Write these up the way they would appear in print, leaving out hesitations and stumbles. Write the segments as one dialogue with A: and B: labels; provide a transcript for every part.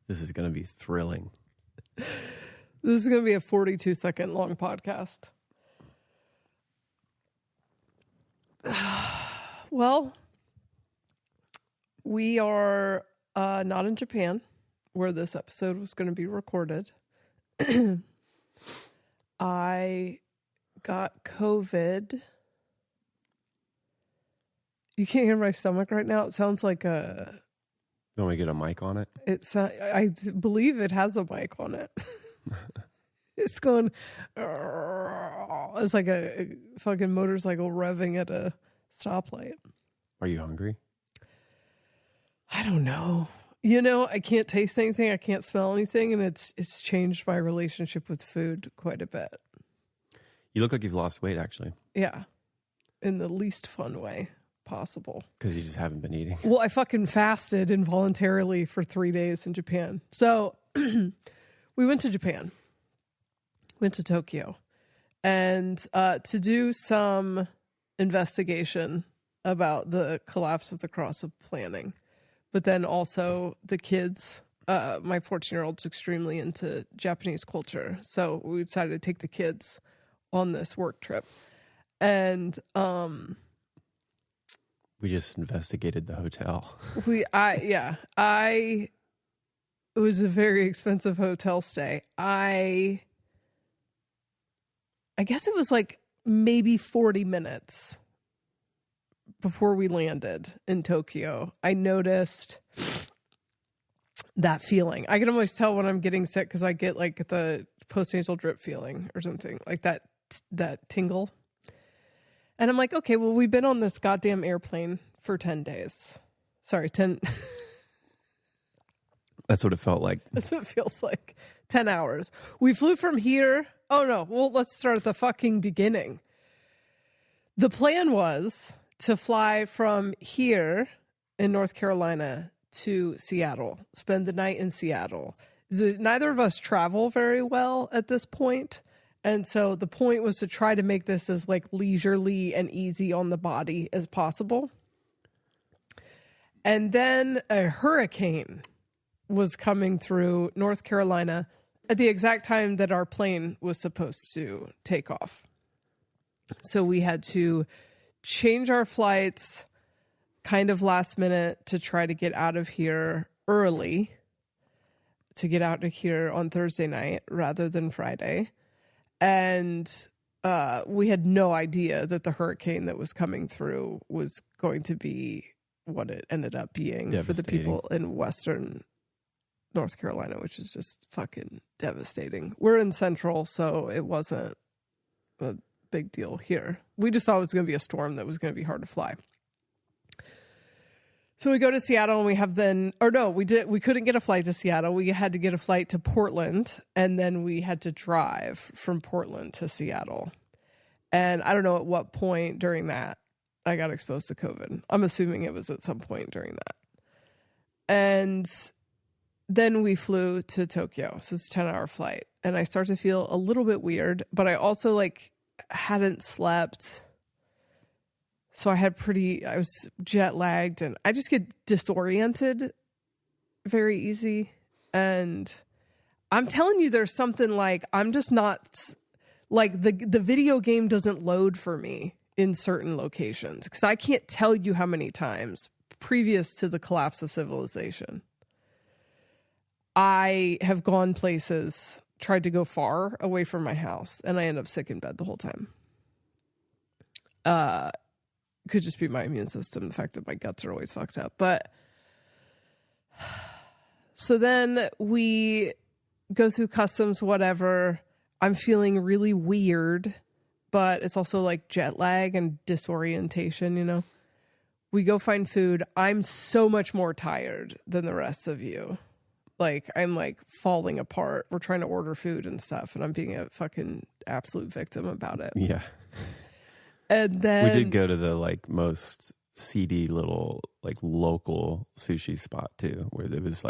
A: This is going to be thrilling.
B: This is going to be a 42-second long podcast. Well, we are not in Japan, where this episode was going to be recorded. I got COVID. You can't hear my stomach right now. It sounds like a...
A: You want me to get a mic on it?
B: I believe it has a mic on it. It's going... It's like a fucking motorcycle revving at a stoplight.
A: Are you hungry?
B: I don't know. You know, I can't taste anything. I can't smell anything. And it's changed my relationship with food quite a bit.
A: You look like you've lost weight, actually.
B: Yeah. In the least fun way possible.
A: Because you just haven't been eating.
B: Well, I fucking fasted involuntarily for 3 days in Japan. So we went to Japan. Went to Tokyo. And to do some investigation about the collapse of the Cross of Planning. But then also the kids, my 14-year-old's extremely into Japanese culture. So we decided to take the kids on this work trip. And
A: we just investigated the hotel.
B: It was a very expensive hotel stay. I guess it was like maybe 40 minutes before we landed in Tokyo. I noticed that feeling. I can always tell when I'm getting sick because I get like the postnasal drip feeling or something like that tingle. And I'm like, okay, well, we've been on this goddamn airplane for 10 days. Sorry, 10.
A: That's what it felt like.
B: That's what it feels like. 10 hours. We flew from here. Oh, no. Well, let's start at the fucking beginning. The plan was to fly from here in North Carolina to Seattle, spend the night in Seattle. Neither of us travel very well at this point. And so the point was to try to make this as like leisurely and easy on the body as possible. And then a hurricane was coming through North Carolina at the exact time that our plane was supposed to take off. So we had to change our flights kind of last minute to try to get out of here early, to get out of here on Thursday night rather than Friday. And we had no idea that the hurricane that was coming through was going to be what it ended up being for the people in Western North Carolina, which is just fucking devastating. We're in Central, so it wasn't a big deal here. We just thought it was going to be a storm that was going to be hard to fly. So we go to Seattle and we couldn't get a flight to Seattle. We had to get a flight to Portland, and then we had to drive from Portland to Seattle. And I don't know at what point during that I got exposed to COVID. I'm assuming it was at some point during that. And then we flew to Tokyo. So it's a 10-hour flight. And I start to feel a little bit weird, but I also hadn't slept. So I was jet lagged, and I just get disoriented very easy. And I'm telling you, there's something I'm just not the video game doesn't load for me in certain locations because I can't tell you how many times previous to the collapse of civilization, I have gone places, tried to go far away from my house, and I end up sick in bed the whole time. Could just be my immune system, the fact that my guts are always fucked up. But so then we go through customs, whatever. I'm feeling really weird, but it's also jet lag and disorientation, We go find food. I'm so much more tired than the rest of you. I'm falling apart. We're trying to order food and stuff, and I'm being a fucking absolute victim about it.
A: Yeah.
B: And then
A: we did go to the most seedy little local sushi spot too, where there was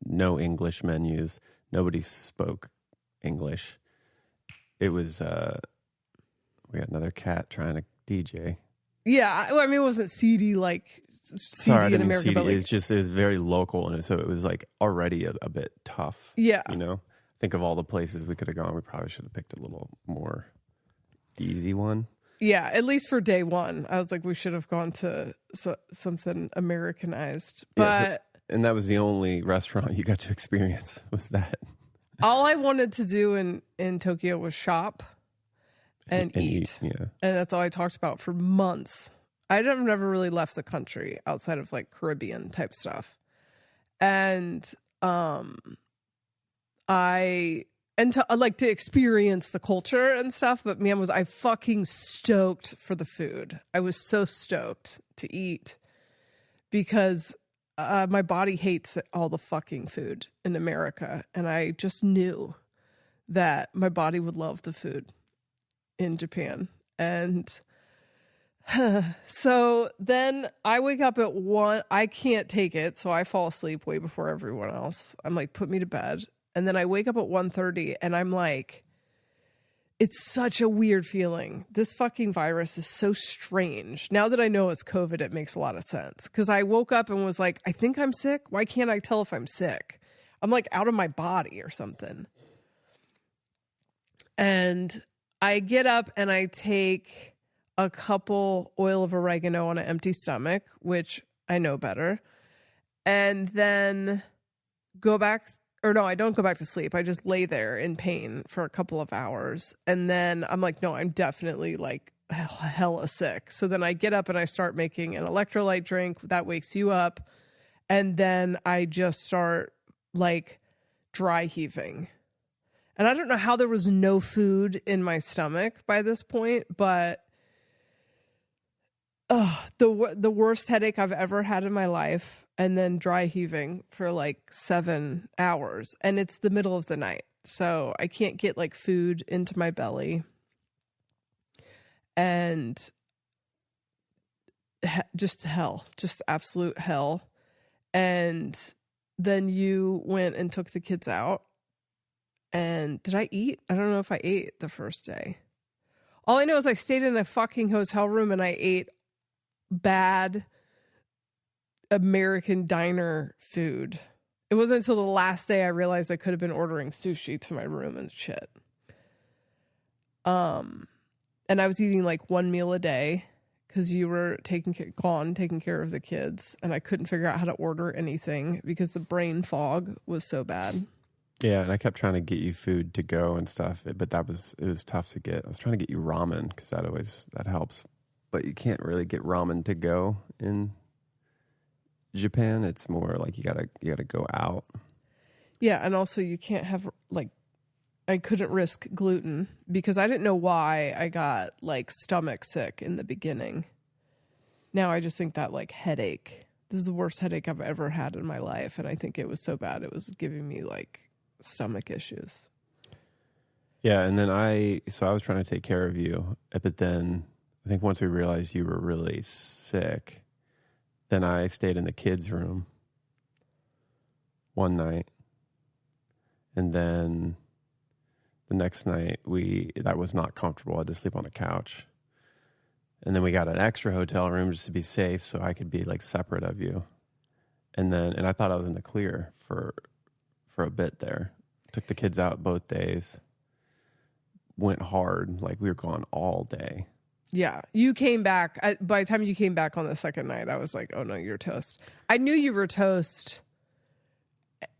A: no English menus. Nobody spoke English. It was we got another cat trying to DJ.
B: Yeah, I mean, it wasn't seedy like
A: Sorry, I
B: seedy in
A: didn't mean
B: America,
A: CD.
B: but like,
A: It was very local, and so it was like already a bit tough.
B: yeah,
A: You know, think of all the places we could have gone. We probably should have picked a little more easy one.
B: yeah. At least for day one, I was like, we should have gone to something Americanized.
A: Yeah,
B: But
A: and that was the only restaurant you got to experience was that.
B: all I wanted to do in Tokyo was shop and eat.
A: Yeah.
B: And that's all I talked about for months. I'd never really left the country outside of like Caribbean type stuff. And I like to experience the culture and stuff, but man, was I fucking stoked for the food. I was so stoked to eat because my body hates all the fucking food in America, and I just knew that my body would love the food in Japan. And so then I wake up at 1. I can't take it, so I fall asleep way before everyone else. I'm like, put me to bed. And then I wake up at 1:30 and I'm like, it's such a weird feeling. This fucking virus is so strange. Now that I know it's COVID, it makes a lot of sense. Because I woke up and was like, I think I'm sick. Why can't I tell if I'm sick? I'm like out of my body or something. And I get up and I take a couple oil of oregano on an empty stomach, which I know better. And then go back. Or no, I don't go back to sleep. I just lay there in pain for a couple of hours. And then I'm like, no, I'm definitely like hella sick. So then I get up and I start making an electrolyte drink that wakes you up. And then I just start like dry heaving. And I don't know how there was no food in my stomach by this point, but the worst headache I've ever had in my life, and then dry heaving for like 7 hours, and it's the middle of the night, so I can't get like food into my belly, and just hell, just absolute hell. And then you went and took the kids out, and did I eat? I don't know if I ate the first day. All I know is I stayed in a fucking hotel room and I ate bad American diner food. It wasn't until the last day I realized I could have been ordering sushi to my room and shit. And I was eating like one meal a day because you were taking care of the kids, and I couldn't figure out how to order anything because the brain fog was so bad.
A: Yeah, and I kept trying to get you food to go and stuff, but it was tough to get. I was trying to get you ramen because that helps. But you can't really get ramen to go in Japan. It's more like you gotta go out.
B: Yeah, and also you can't have like, I couldn't risk gluten because I didn't know why I got like stomach sick in the beginning. Now I just think that like headache. This is the worst headache I've ever had in my life, and I think it was so bad it was giving me like stomach issues.
A: Yeah, and then I was trying to take care of you, but then I think once we realized you were really sick, then I stayed in the kids' room one night. And then the next night, that was not comfortable. I had to sleep on the couch. And then we got an extra hotel room just to be safe so I could be like separate of you. And I thought I was in the clear for a bit there. Took the kids out both days. Went hard. Like we were gone all day.
B: Yeah, you came back. By the time you came back on the second night, I was like, oh no, you're toast. I knew you were toast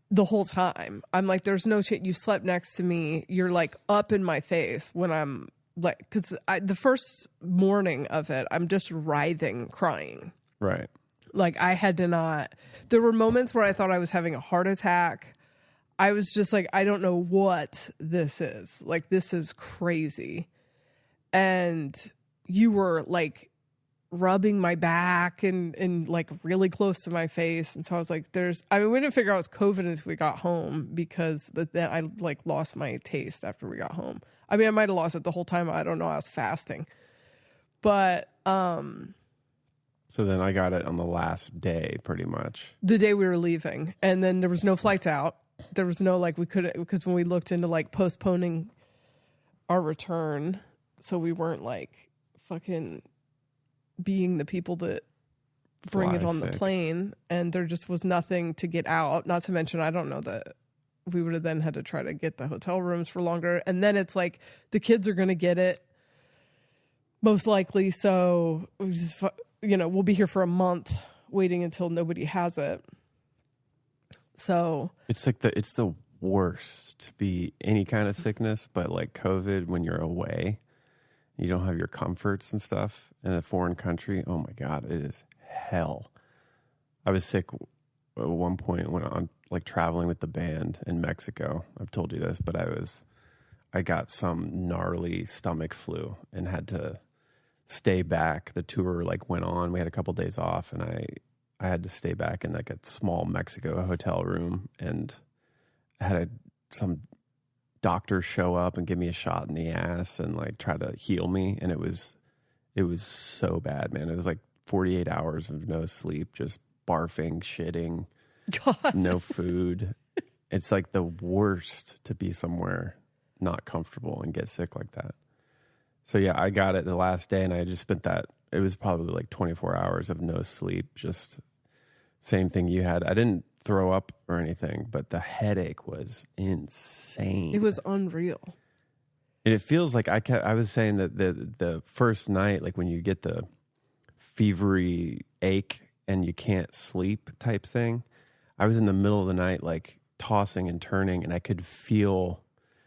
B: the whole time. I'm like, there's no shit. You slept next to me. You're like up in my face when I'm like, because the first morning of it, I'm just writhing, crying.
A: Right.
B: Like I had to not. There were moments where I thought I was having a heart attack. I was just like, I don't know what this is. Like, this is crazy. And you were like rubbing my back and like really close to my face. And so I was like, we didn't figure out it was COVID until we got home because then I like lost my taste after we got home. I mean, I might have lost it the whole time. I don't know. I was fasting. But,
A: so then I got it on the last day pretty much.
B: The day we were leaving. And then there was no flights out. There was no like, we couldn't, because when we looked into like postponing our return, so we weren't like fucking being the people that bring it
A: Fly
B: on the
A: sick.
B: plane, and there just was nothing to get out. Not to mention, I don't know that we would have then had to try to get the hotel rooms for longer. And then it's like the kids are going to get it most likely. So we just, we'll be here for a month waiting until nobody has it. So
A: It's the worst to be any kind of sickness, but like COVID, when you're away, you don't have your comforts and stuff in a foreign country. Oh my God, it is hell. I was sick at one point when I'm like traveling with the band in Mexico. I've told you this, but I got some gnarly stomach flu and had to stay back. The tour like went on. We had a couple days off, and I had to stay back in like a small Mexico hotel room, and I had some doctor show up and give me a shot in the ass and like try to heal me. And it was so bad, man. It was like 48 hours of no sleep, just barfing, shitting,
B: God.
A: no food. It's like the worst to be somewhere not comfortable and get sick like that. So yeah, I got it the last day, and I just spent it was probably like 24 hours of no sleep. Just same thing you had. I didn't throw up or anything, but the headache was insane.
B: It was unreal.
A: And it feels like I was saying that the first night, like when you get the fevery ache and you can't sleep type thing, I was in the middle of the night, like tossing and turning, and I could feel,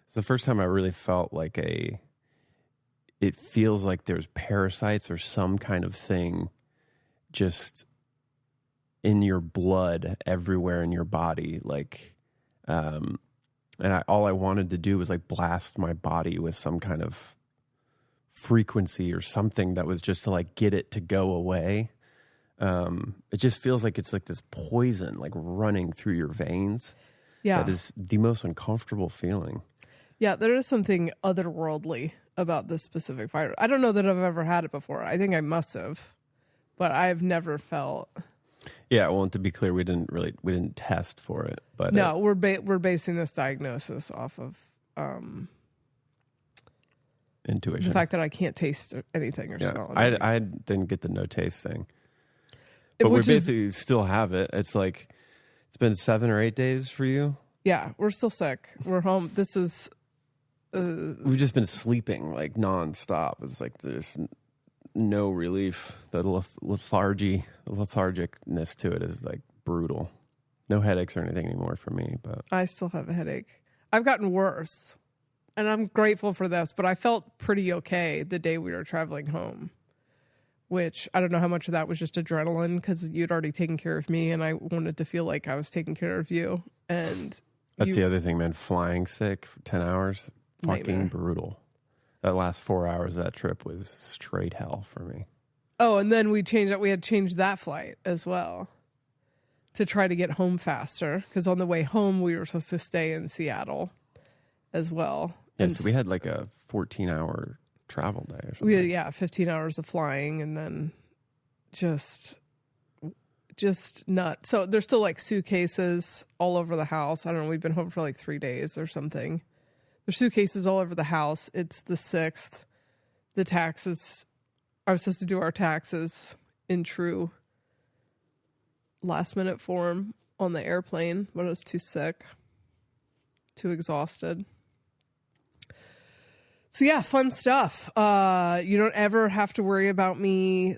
A: it's the first time I really felt like it feels like there's parasites or some kind of thing just in your blood everywhere in your body. Like, and all I wanted to do was like blast my body with some kind of frequency or something that was just to like get it to go away. It just feels like it's like this poison like running through your veins.
B: Yeah.
A: That is the most uncomfortable feeling.
B: Yeah, there is something otherworldly about this specific virus. I don't know that I've ever had it before. I think I must have, but I've never felt.
A: Yeah, well, and to be clear, we didn't test for it, but
B: No, we're basing this diagnosis off of
A: intuition.
B: the fact that I can't taste anything or smell
A: I
B: anything.
A: I didn't get the no taste thing, but we
B: Which is-
A: basically still have it. It's like it's been 7 or 8 days for you.
B: Yeah, we're still sick. We're home. This is
A: We've just been sleeping like nonstop. It's like there's no relief. The lethargicness to it is like brutal. No headaches or anything anymore for me, but
B: I still have a headache. I've gotten worse, and I'm grateful for this, but I felt pretty okay the day we were traveling home, which I don't know how much of that was just adrenaline because you'd already taken care of me, and I wanted to feel like I was taking care of you. And
A: that's the other thing, man. Flying sick for 10 hours, fucking
B: Nightmare.
A: brutal. That last 4 hours of that trip was straight hell for me.
B: Oh, and then we had changed that flight as well to try to get home faster because on the way home we were supposed to stay in Seattle as well.
A: Yeah,
B: And
A: so we had like a 14-hour travel day or something.
B: we had 15 hours of flying and then just nuts. So there's still like suitcases all over the house. I don't know. We've been home for like 3 days or something. There's suitcases all over the house. It's the 6th. The taxes. I was supposed to do our taxes in true last minute form on the airplane, but I was too sick, too exhausted. So yeah, fun stuff. You don't ever have to worry about me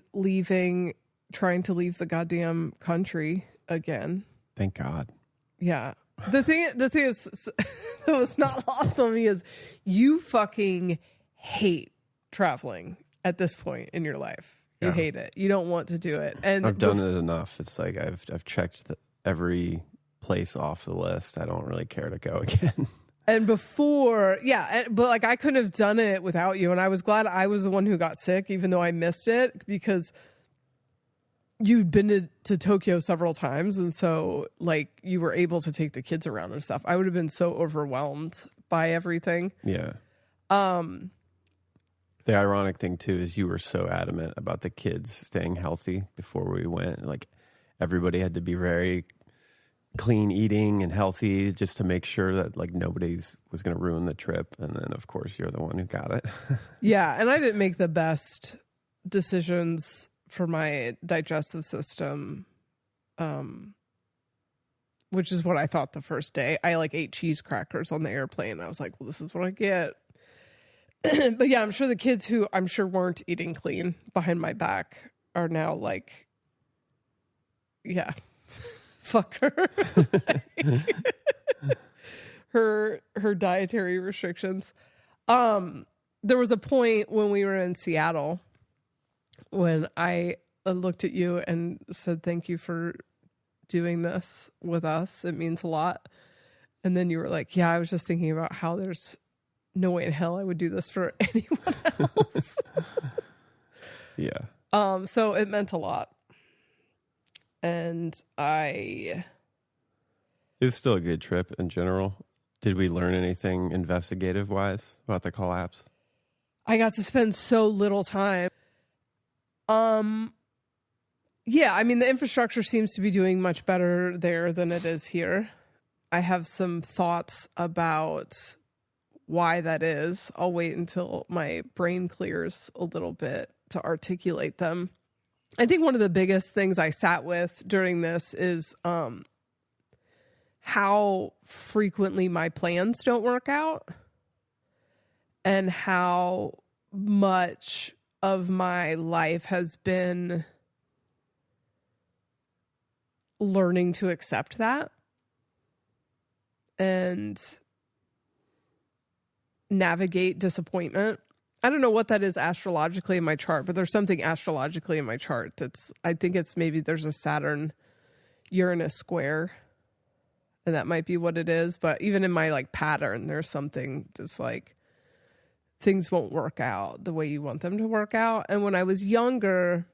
B: trying to leave the goddamn country again.
A: Thank God.
B: Yeah. The thing is that was not lost on me is you fucking hate traveling at this point in your life. You
A: Yeah.
B: hate it. You don't want to do it. And
A: I've done it enough. It's like I've checked every place off the list. I don't really care to go again.
B: And before, but like I couldn't have done it without you. And I was glad I was the one who got sick, even though I missed it, because you'd been to Tokyo several times. And so like you were able to take the kids around and stuff. I would have been so overwhelmed by everything.
A: Yeah. The ironic thing too is you were so adamant about the kids staying healthy before we went. Like everybody had to be very clean eating and healthy just to make sure that like nobody's was going to ruin the trip. And then of course you're the one who got it.
B: Yeah. And I didn't make the best decisions for my digestive system, which is what I thought the first day. I like ate cheese crackers on the airplane. I was like, well, this is what I get. But yeah, I'm sure the kids who I'm sure weren't eating clean behind my back are now like, yeah, fuck her. her dietary restrictions. There was a point when we were in Seattle when I looked at you and said, thank you for doing this with us. It means a lot. And then you were like, yeah, I was just thinking about how there's no way in hell I would do this for anyone else.
A: Yeah.
B: So it meant a lot. And
A: it was still a good trip in general. Did we learn anything investigative wise about the collapse?
B: I got to spend so little time. Yeah, I mean, the infrastructure seems to be doing much better there than it is here. I have some thoughts about why that is. I'll wait until my brain clears a little bit to articulate them. I think one of the biggest things I sat with during this is how frequently my plans don't work out and how much of my life has been learning to accept that and navigate disappointment. I don't know what that is astrologically in my chart, but there's something astrologically in my chart I think it's maybe there's a Saturn Uranus square, and that might be what it is. But even in my like pattern, there's something that's like things won't work out the way you want them to work out. And when I was younger,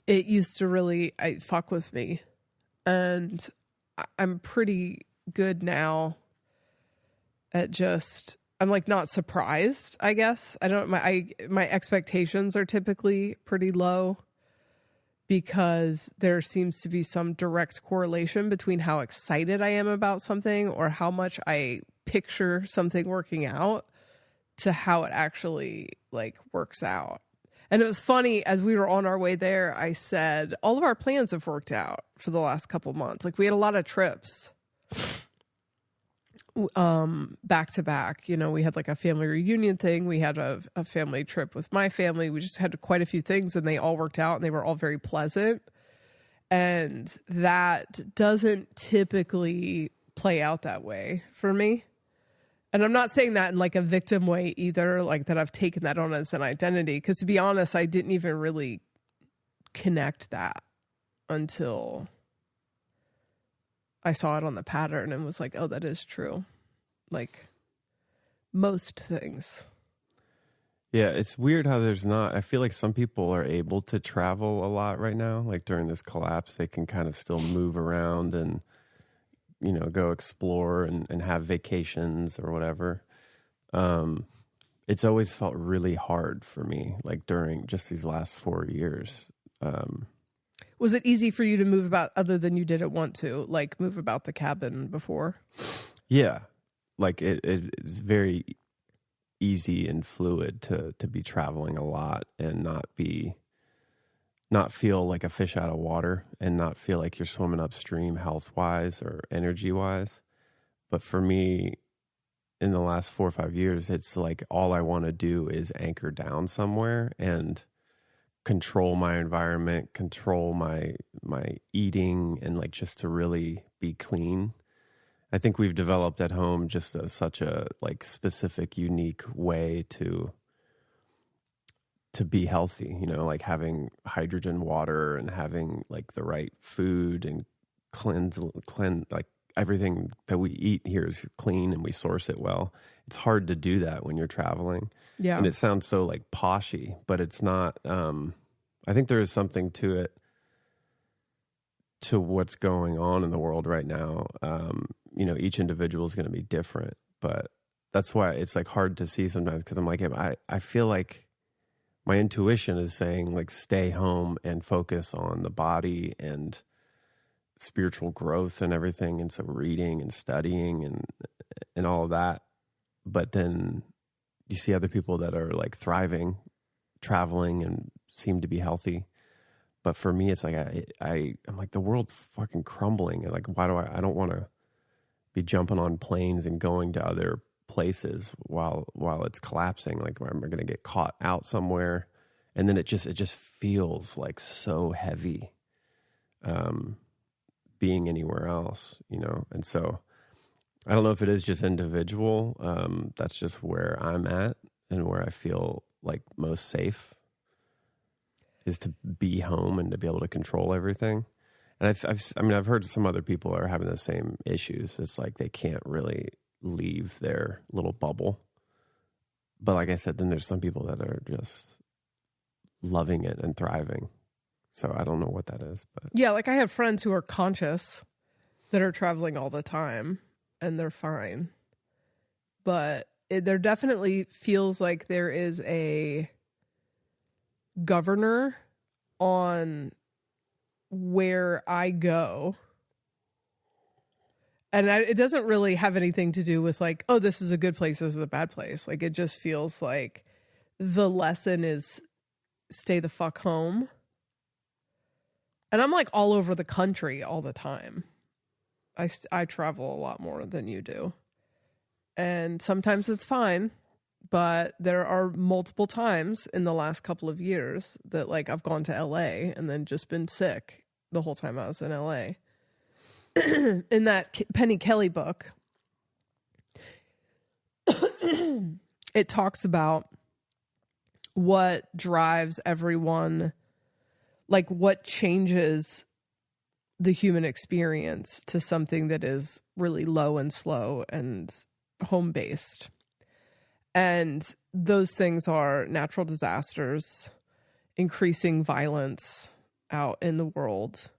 B: it used to really fuck with me. And I'm pretty good now at just, I'm like not surprised, I guess. My expectations are typically pretty low because there seems to be some direct correlation between how excited I am about something or how much I picture something working out to how it actually like works out. And it was funny, as we were on our way there, I said, all of our plans have worked out for the last couple months. Like we had a lot of trips back to back. You know, we had like a family reunion thing. We had a family trip with my family. We just had quite a few things and they all worked out and they were all very pleasant. And that doesn't typically play out that way for me. And I'm not saying that in like a victim way either, like that I've taken that on as an identity. Because to be honest, I didn't even really connect that until I saw it on the pattern and was like, oh, that is true. Like most things.
A: Yeah, it's weird how there's not, I feel like some people are able to travel a lot right now. Like during this collapse, they can kind of still move around and, you know, go explore and have vacations or whatever. It's always felt really hard for me, like during just these last 4 years.
B: Was it easy for you to move about other than you didn't want to, like move about the cabin before?
A: Yeah, like it's very easy and fluid to be traveling a lot and not feel like a fish out of water and not feel like you're swimming upstream health-wise or energy-wise. But for me, in the last 4 or 5 years, it's like all I want to do is anchor down somewhere and control my environment, control my eating, and like just to really be clean. I think we've developed at home just such a like specific, unique way to be healthy, you know, like having hydrogen water and having like the right food and cleanse, like everything that we eat here is clean and we source it well. It's hard to do that when you're traveling.
B: Yeah.
A: And it sounds so like poshy, but it's not. I think there is something to it, to what's going on in the world right now. You know, each individual is going to be different, but that's why it's like hard to see sometimes, because I'm like, I feel like my intuition is saying like stay home and focus on the body and spiritual growth and everything, and so reading and studying and all of that. But then you see other people that are like thriving, traveling and seem to be healthy. But for me, it's like I'm like, the world's fucking crumbling. And like, why do I don't want to be jumping on planes and going to other places while it's collapsing. Like, I'm going to get caught out somewhere. And then it just feels like so heavy being anywhere else, you know? And so I don't know if it is just individual. That's just where I'm at and where I feel like most safe is to be home and to be able to control everything. And I've heard some other people are having the same issues. It's like they can't really leave their little bubble. But like I said, then there's some people that are just loving it and thriving. So I don't know what that is. But
B: yeah, like I have friends who are conscious that are traveling all the time and they're fine. But there definitely feels like there is a governor on where I go. And it doesn't really have anything to do with like, oh, this is a good place, this is a bad place. Like, it just feels like the lesson is stay the fuck home. And I'm like all over the country all the time. I travel a lot more than you do. And sometimes it's fine. But there are multiple times in the last couple of years that like I've gone to LA and then just been sick the whole time I was in LA. In that Penny Kelly book, it talks about what drives everyone, like what changes the human experience to something that is really low and slow and home-based. And those things are natural disasters, increasing violence out in the world,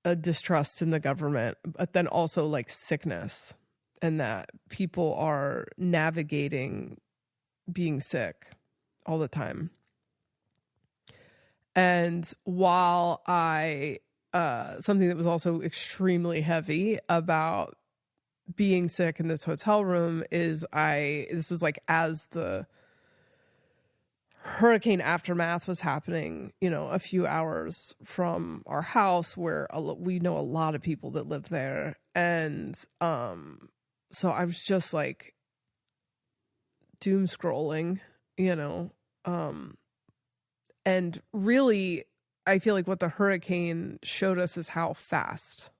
B: a distrust in the government, but then also like sickness, and that people are navigating being sick all the time. And while something that was also extremely heavy about being sick in this hotel room is this was like as the hurricane aftermath was happening, you know, a few hours from our house where we know a lot of people that live there. And so I was just like doom scrolling, you know, and really I feel like what the hurricane showed us is how fast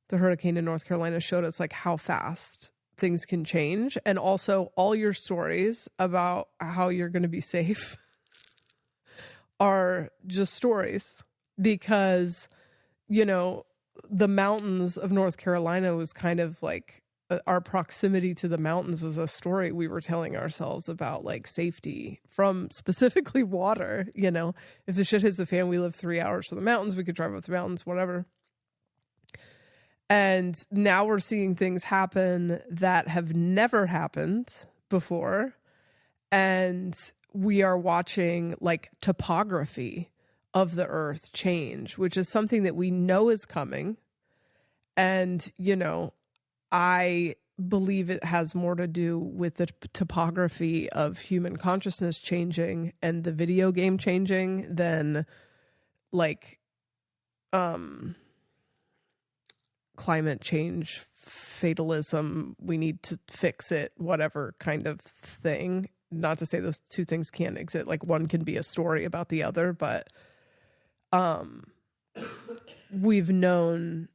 B: the hurricane in North Carolina showed us like how fast things can change. And also all your stories about how you're going to be safe are just stories, because, you know, the mountains of North Carolina was kind of like our proximity to the mountains was a story we were telling ourselves about like safety from specifically water. You know, if the shit hits the fan, we live 3 hours from the mountains, we could drive up the mountains, whatever. And now we're seeing things happen that have never happened before. And we are watching like topography of the earth change, which is something that we know is coming. And, you know, I believe it has more to do with the topography of human consciousness changing and the video game changing than like, climate change, fatalism, we need to fix it, whatever kind of thing. Not to say those two things can't exist. Like one can be a story about the other, but we've known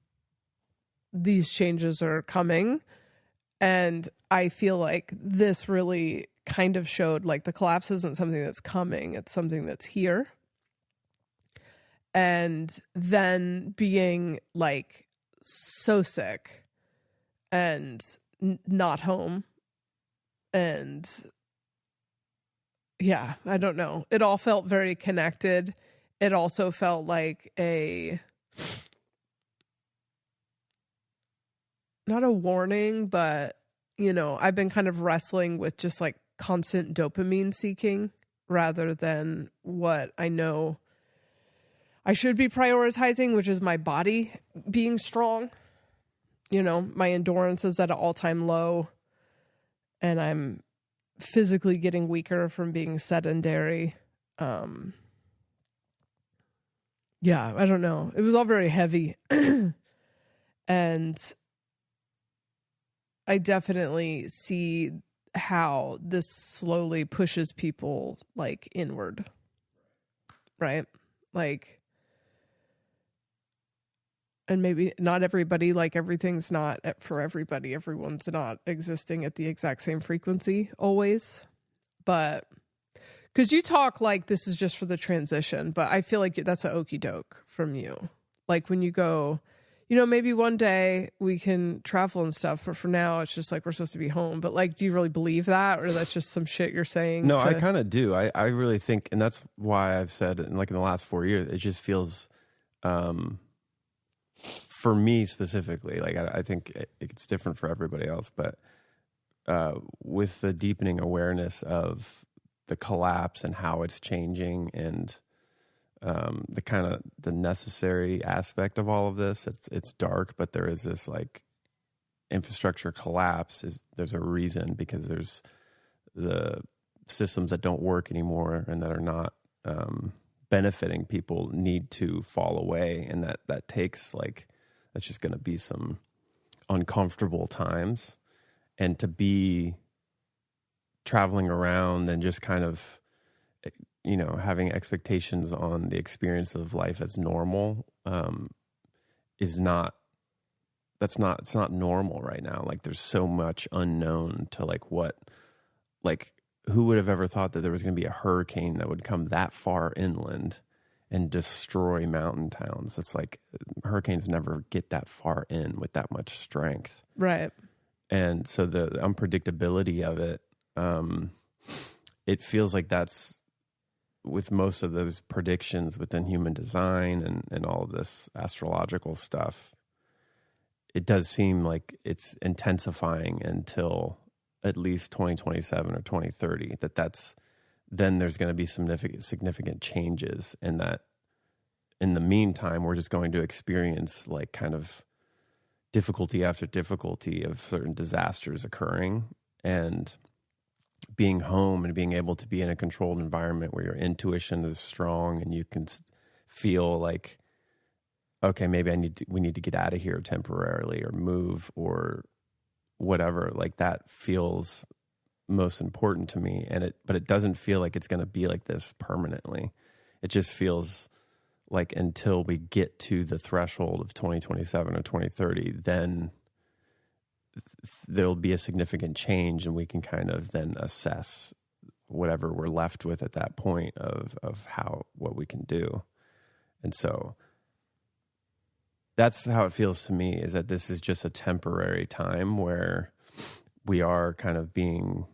B: these changes are coming. And I feel like this really kind of showed like the collapse isn't something that's coming, it's something that's here. And then being like so sick and not home, and yeah, I don't know, it all felt very connected. It also felt like not a warning, but you know, I've been kind of wrestling with just like constant dopamine seeking rather than what I know I should be prioritizing, which is my body being strong. You know, my endurance is at an all-time low, and I'm physically getting weaker from being sedentary. Yeah, I don't know. It was all very heavy. And I definitely see how this slowly pushes people like inward. Right? Like, and maybe not everybody, like everything's not for everybody. Everyone's not existing at the exact same frequency always. But because you talk like this is just for the transition, but I feel like that's an okie doke from you. Like when you go, maybe one day we can travel and stuff, but for now it's just like we're supposed to be home. But like, do you really believe that, or that's just some shit you're saying?
A: No, I kind of do. I really think, and that's why I've said, like in the last 4 years, it just feels, for me specifically, like I think it's different for everybody else, but with the deepening awareness of the collapse and how it's changing, and the kind of the necessary aspect of all of this. It's dark, but there is this like infrastructure collapse. There's a reason, because there's the systems that don't work anymore and that are not benefiting people need to fall away, and that takes that's just going to be some uncomfortable times, and to be traveling around and just kind of having expectations on the experience of life as normal it's not normal right now. Like there's so much unknown to who would have ever thought that there was going to be a hurricane that would come that far inland and destroy mountain towns. It's like hurricanes never get that far in with that much strength.
B: Right. And
A: so the unpredictability of it, it feels like that's with most of those predictions within human design and all of this astrological stuff. It does seem like it's intensifying until at least 2027 or 2030, then there's going to be significant changes, and that in the meantime, we're just going to experience like kind of difficulty after difficulty of certain disasters occurring, and being home and being able to be in a controlled environment where your intuition is strong and you can feel like, okay, maybe we need to get out of here temporarily or move or whatever. Like that feels most important to me. But it doesn't feel like it's going to be like this permanently. It just feels like until we get to the threshold of 2027 or 2030, then there'll be a significant change, and we can kind of then assess whatever we're left with at that point of what we can do. And so that's how it feels to me, is that this is just a temporary time where we are kind of being,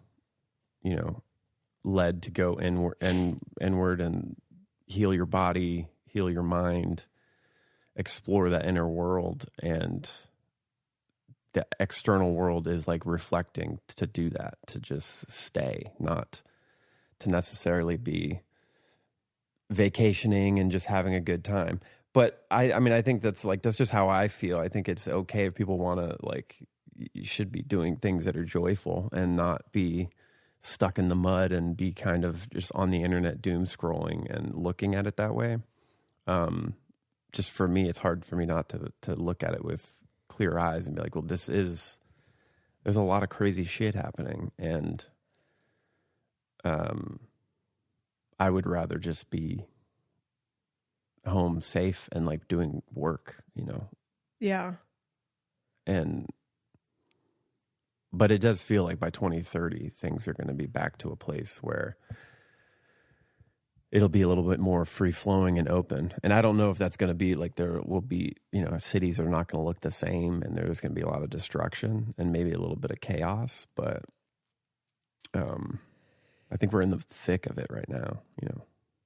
A: led to go inward and heal your body, heal your mind, explore that inner world. And the external world is like reflecting to do that, to just stay, not to necessarily be vacationing and just having a good time. But I think that's just how I feel. I think it's okay if people want to, you should be doing things that are joyful and not be stuck in the mud and be kind of just on the internet doom scrolling and looking at it that way. Just for me, it's hard for me not to look at it with clear eyes and be like, well, there's a lot of crazy shit happening, and I would rather just be home safe and doing work,
B: Yeah.
A: But it does feel like by 2030 things are going to be back to a place where it'll be a little bit more free flowing and open. And I don't know if that's going to be there will be, cities are not going to look the same, and there's going to be a lot of destruction and maybe a little bit of chaos. But I think we're in the thick of it right now,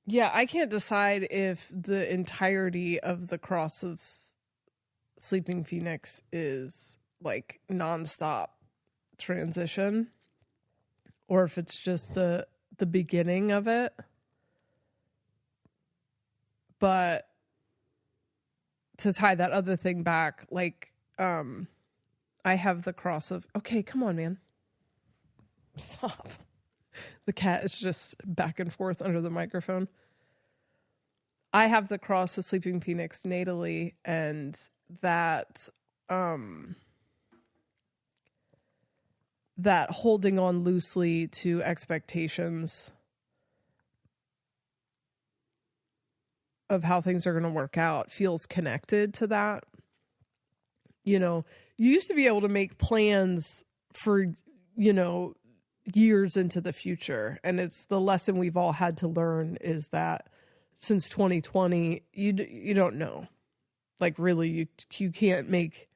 B: Yeah, I can't decide if the entirety of the Cross of Sleeping Phoenix is nonstop transition, or if it's just the beginning of it. But to tie that other thing back, I have the cross of, okay, come on, man. Stop. The cat is just back and forth under the microphone. I have the cross, the Sleeping Phoenix natally, and that that holding on loosely to expectations of how things are going to work out feels connected to that. You know, you used to be able to make plans for, you know, years into the future. And it's the lesson we've all had to learn is that since 2020, you don't know. Like really, you can't make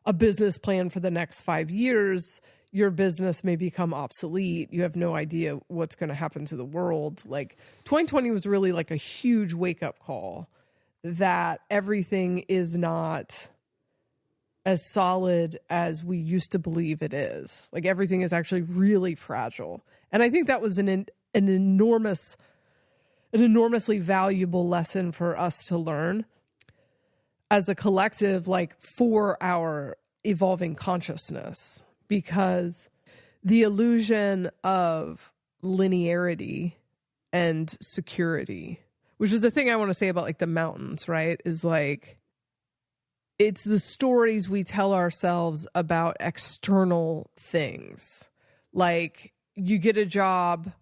B: a business plan for the next 5 years. Your business may become obsolete. You have no idea what's going to happen to the world. Like 2020 was really like a huge wake up call that everything is not as solid as we used to believe it is. Like everything is actually really fragile. And I think that was an enormously valuable lesson for us to learn as a collective, like for our evolving consciousness, because the illusion of linearity and security, which is the thing I want to say about like the mountains, right? Is like, it's the stories we tell ourselves about external things. Like you get a job,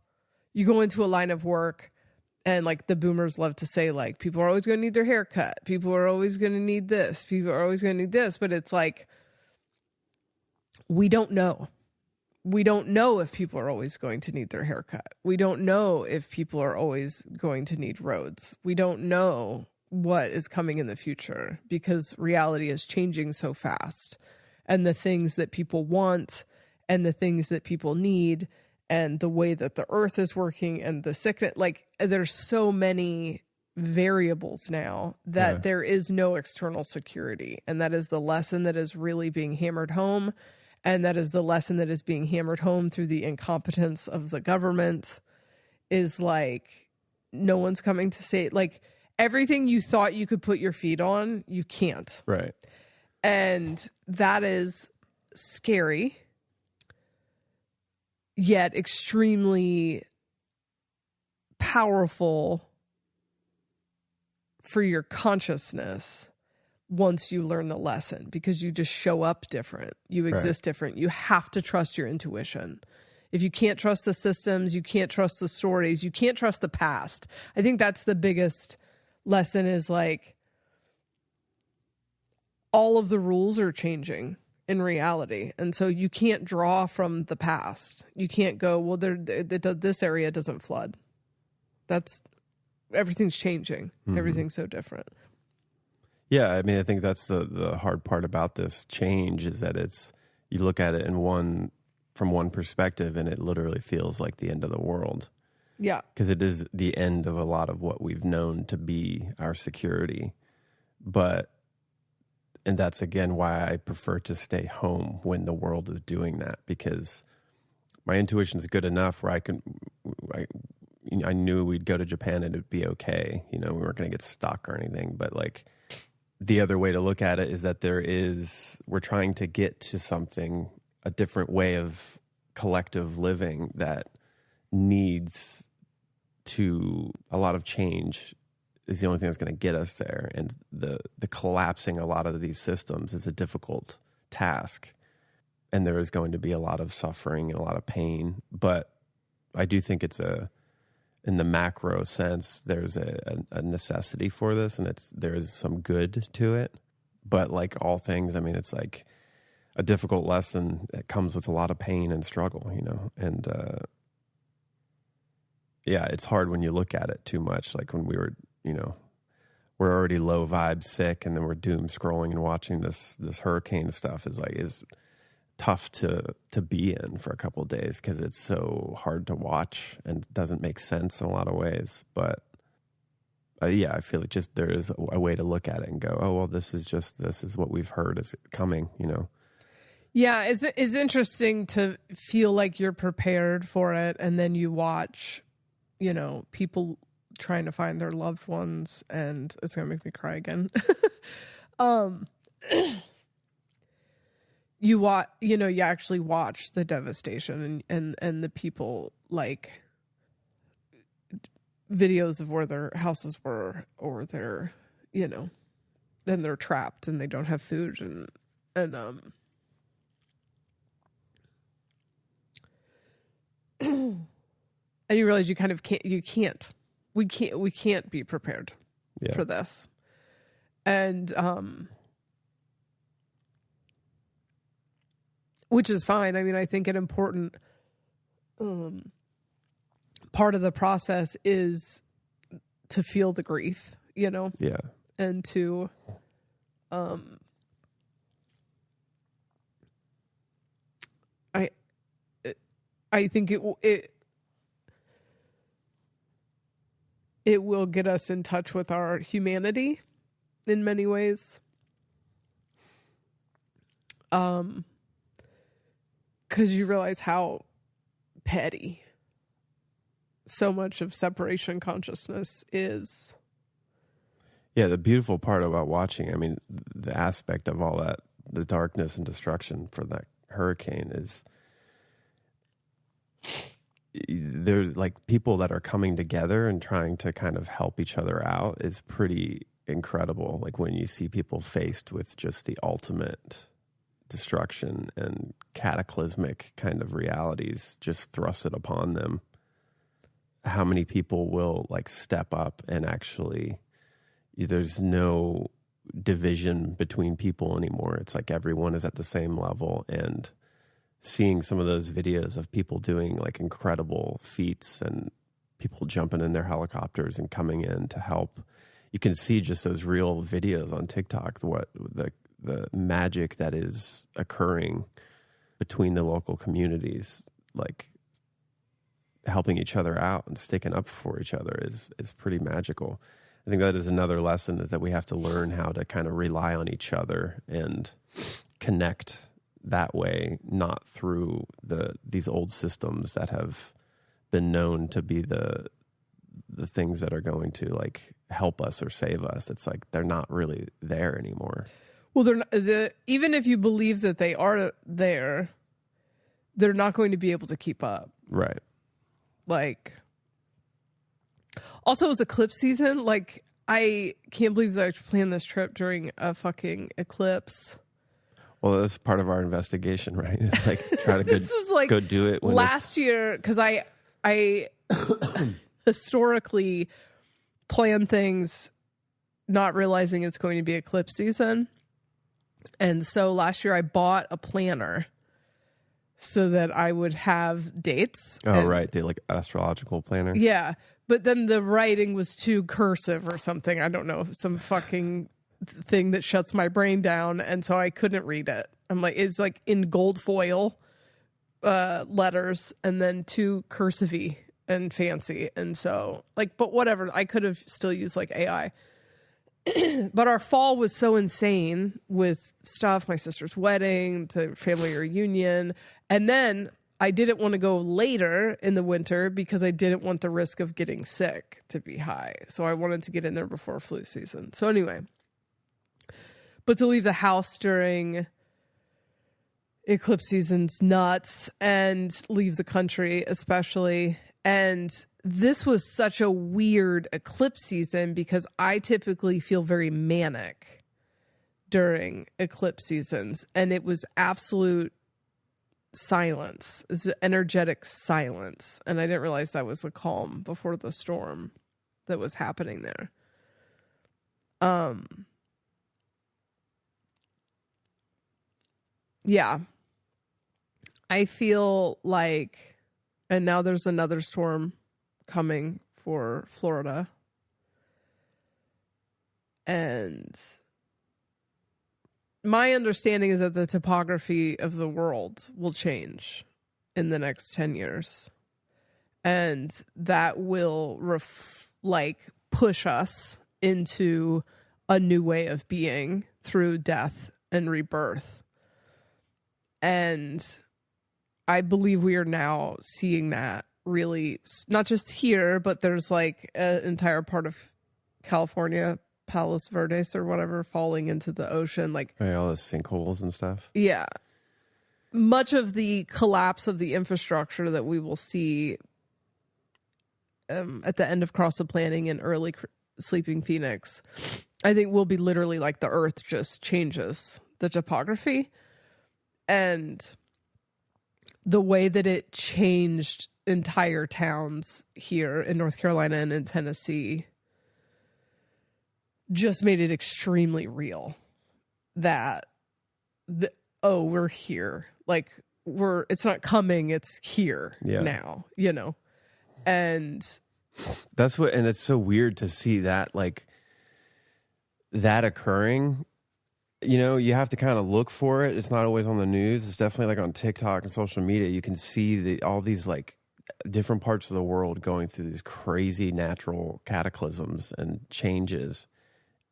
B: you go into a line of work, and like the boomers love to say, like, people are always going to need their hair cut. People are always going to need this. People are always going to need this. But it's like, we don't know. We don't know if people are always going to need their haircut. We don't know if people are always going to need roads. We don't know what is coming in the future because reality is changing so fast. And the things that people want and the things that people need and the way that the earth is working and the sickness, like there's so many variables now that there is no external security. And that is the lesson that is really being hammered home. And that is the lesson that is being hammered home through the incompetence of the government is like, no one's coming to say, like, everything you thought you could put your feet on, you can't.
A: Right.
B: And that is scary, yet extremely powerful for your consciousness once you learn the lesson, because you just show up different. You exist different. You have to trust your intuition. If you can't trust the systems, you can't trust the stories, you can't trust the past. I think that's the biggest lesson is like all of the rules are changing in reality. And so you can't draw from the past. You can't go, well, this area doesn't flood. Everything's changing. Mm-hmm. Everything's so different.
A: Yeah, I mean, I think that's the hard part about this change is that you look at it from one perspective and it literally feels like the end of the world.
B: Yeah.
A: Because it is the end of a lot of what we've known to be our security. And that's again why I prefer to stay home when the world is doing that, because my intuition is good enough where I knew we'd go to Japan and it'd be okay. You know, we weren't going to get stuck or anything, but like, the other way to look at it is that we're trying to get to something, a different way of collective living that needs a lot of change is the only thing that's going to get us there. And the collapsing a lot of these systems is a difficult task. And there is going to be a lot of suffering and a lot of pain. But I do think in the macro sense, there's a necessity for this, and there is some good to it. But like all things, I mean, it's like a difficult lesson that comes with a lot of pain and struggle, you know. And yeah, it's hard when you look at it too much. Like when we were, you know, we're already low vibe sick, and then we're doom scrolling and watching this hurricane stuff is tough to be in for a couple of days because it's so hard to watch and doesn't make sense in a lot of ways. But yeah, I feel like just there is a way to look at it and go, oh, well, this is what we've heard is coming, you know?
B: Yeah, it's interesting to feel like you're prepared for it, and then you watch, you know, people trying to find their loved ones, and it's gonna make me cry again. you actually watch the devastation and the people, like, videos of where their houses were, or they're, then they're trapped and they don't have food, and and you realize you kind of we can't be prepared for this. And which is fine. I mean, I think an important part of the process is to feel the grief,
A: Yeah.
B: and to I think it will get us in touch with our humanity in many ways. Because you realize how petty so much of separation consciousness is.
A: Yeah, the beautiful part about watching, I mean, the aspect of all that, the darkness and destruction for that hurricane is there's like people that are coming together and trying to kind of help each other out is pretty incredible. Like when you see people faced with just the ultimate destruction and cataclysmic kind of realities just thrusted upon them, how many people will like step up and actually, there's no division between people anymore. It's like everyone is at the same level. And seeing some of those videos of people doing like incredible feats and people jumping in their helicopters and coming in to help, you can see just those real videos on TikTok, what the magic that is occurring between the local communities, like helping each other out and sticking up for each other is pretty magical. I think that is another lesson, is that we have to learn how to kind of rely on each other and connect that way, not through these old systems that have been known to be the things that are going to like help us or save us. It's like they're not really there anymore.
B: Well, they're not, even if you believe that they are there, they're not going to be able to keep up.
A: Right.
B: Like, also, it was eclipse season. Like, I can't believe that I planned this trip during a fucking eclipse.
A: Well, that's part of our investigation, right? It's like try to go do it. When
B: last year, because I historically plan things not realizing it's going to be eclipse season. And so last year I bought a planner so that I would have dates.
A: Oh, right. The like astrological planner.
B: Yeah. But then the writing was too cursive or something. I don't know, some fucking thing that shuts my brain down. And so I couldn't read it. I'm like, it's like in gold foil letters and then too cursive-y and fancy. And so like, but whatever, I could have still used like AI. But our fall was so insane with stuff, my sister's wedding, the family reunion. And then I didn't want to go later in the winter because I didn't want the risk of getting sick to be high. So I wanted to get in there before flu season. So anyway, but to leave the house during eclipse season's nuts, and leave the country especially. And this was such a weird eclipse season because I typically feel very manic during eclipse seasons. And it was absolute silence. It's energetic silence. And I didn't realize that was the calm before the storm that was happening there. Yeah. I feel like, and now there's another storm coming for Florida. And my understanding is that the topography of the world will change in the next 10 years. And that will push us into a new way of being through death and rebirth. And I believe we are now seeing that really, not just here, but there's like an entire part of California, Palos Verdes or whatever, falling into the ocean. Like
A: all the sinkholes and stuff.
B: Yeah. much of the collapse of the infrastructure that we will see at the end of Cross the Planning and early Sleeping Phoenix, I think will be literally like the earth just changes the topography, and the way that it changed entire towns here in North Carolina and in Tennessee just made it extremely real that we're here. Like it's not coming, it's here now, you know? And
A: that's what, and it's so weird to see that, like, that occurring. You know, you have to kind of look for it. It's not always on the news. It's definitely like on TikTok and social media. You can see all these like different parts of the world going through these crazy natural cataclysms and changes.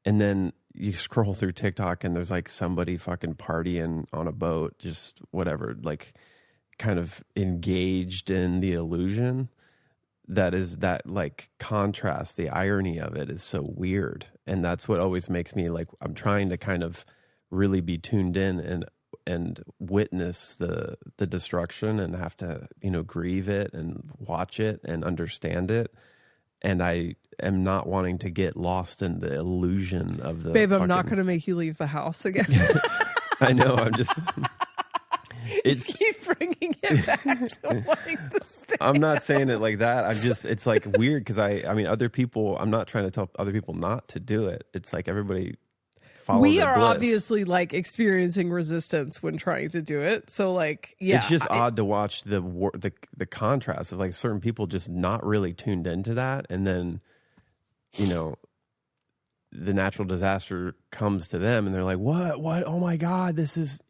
A: And then you scroll through TikTok and there's like somebody fucking partying on a boat, just whatever, like kind of engaged in the illusion. That is that like contrast, the irony of it is so weird. And that's what always makes me like, I'm trying to kind of really be tuned in and witness the destruction and have to, you know, grieve it and watch it and understand it. And I am not wanting to get lost in the illusion of the
B: Babe, I'm not going to make you leave the house again.
A: I know, I'm just...
B: It's keep bringing it back to wanting to stay.
A: I'm not saying it like that. I'm just, it's like weird because I mean, other people, I'm not trying to tell other people not to do it. It's like everybody follows
B: We
A: their
B: are
A: bliss.
B: Obviously like experiencing resistance when trying to do it. So like, yeah.
A: It's just odd to watch the contrast of like certain people just not really tuned into that. And then, you know, the natural disaster comes to them and they're like, what, oh my God, this is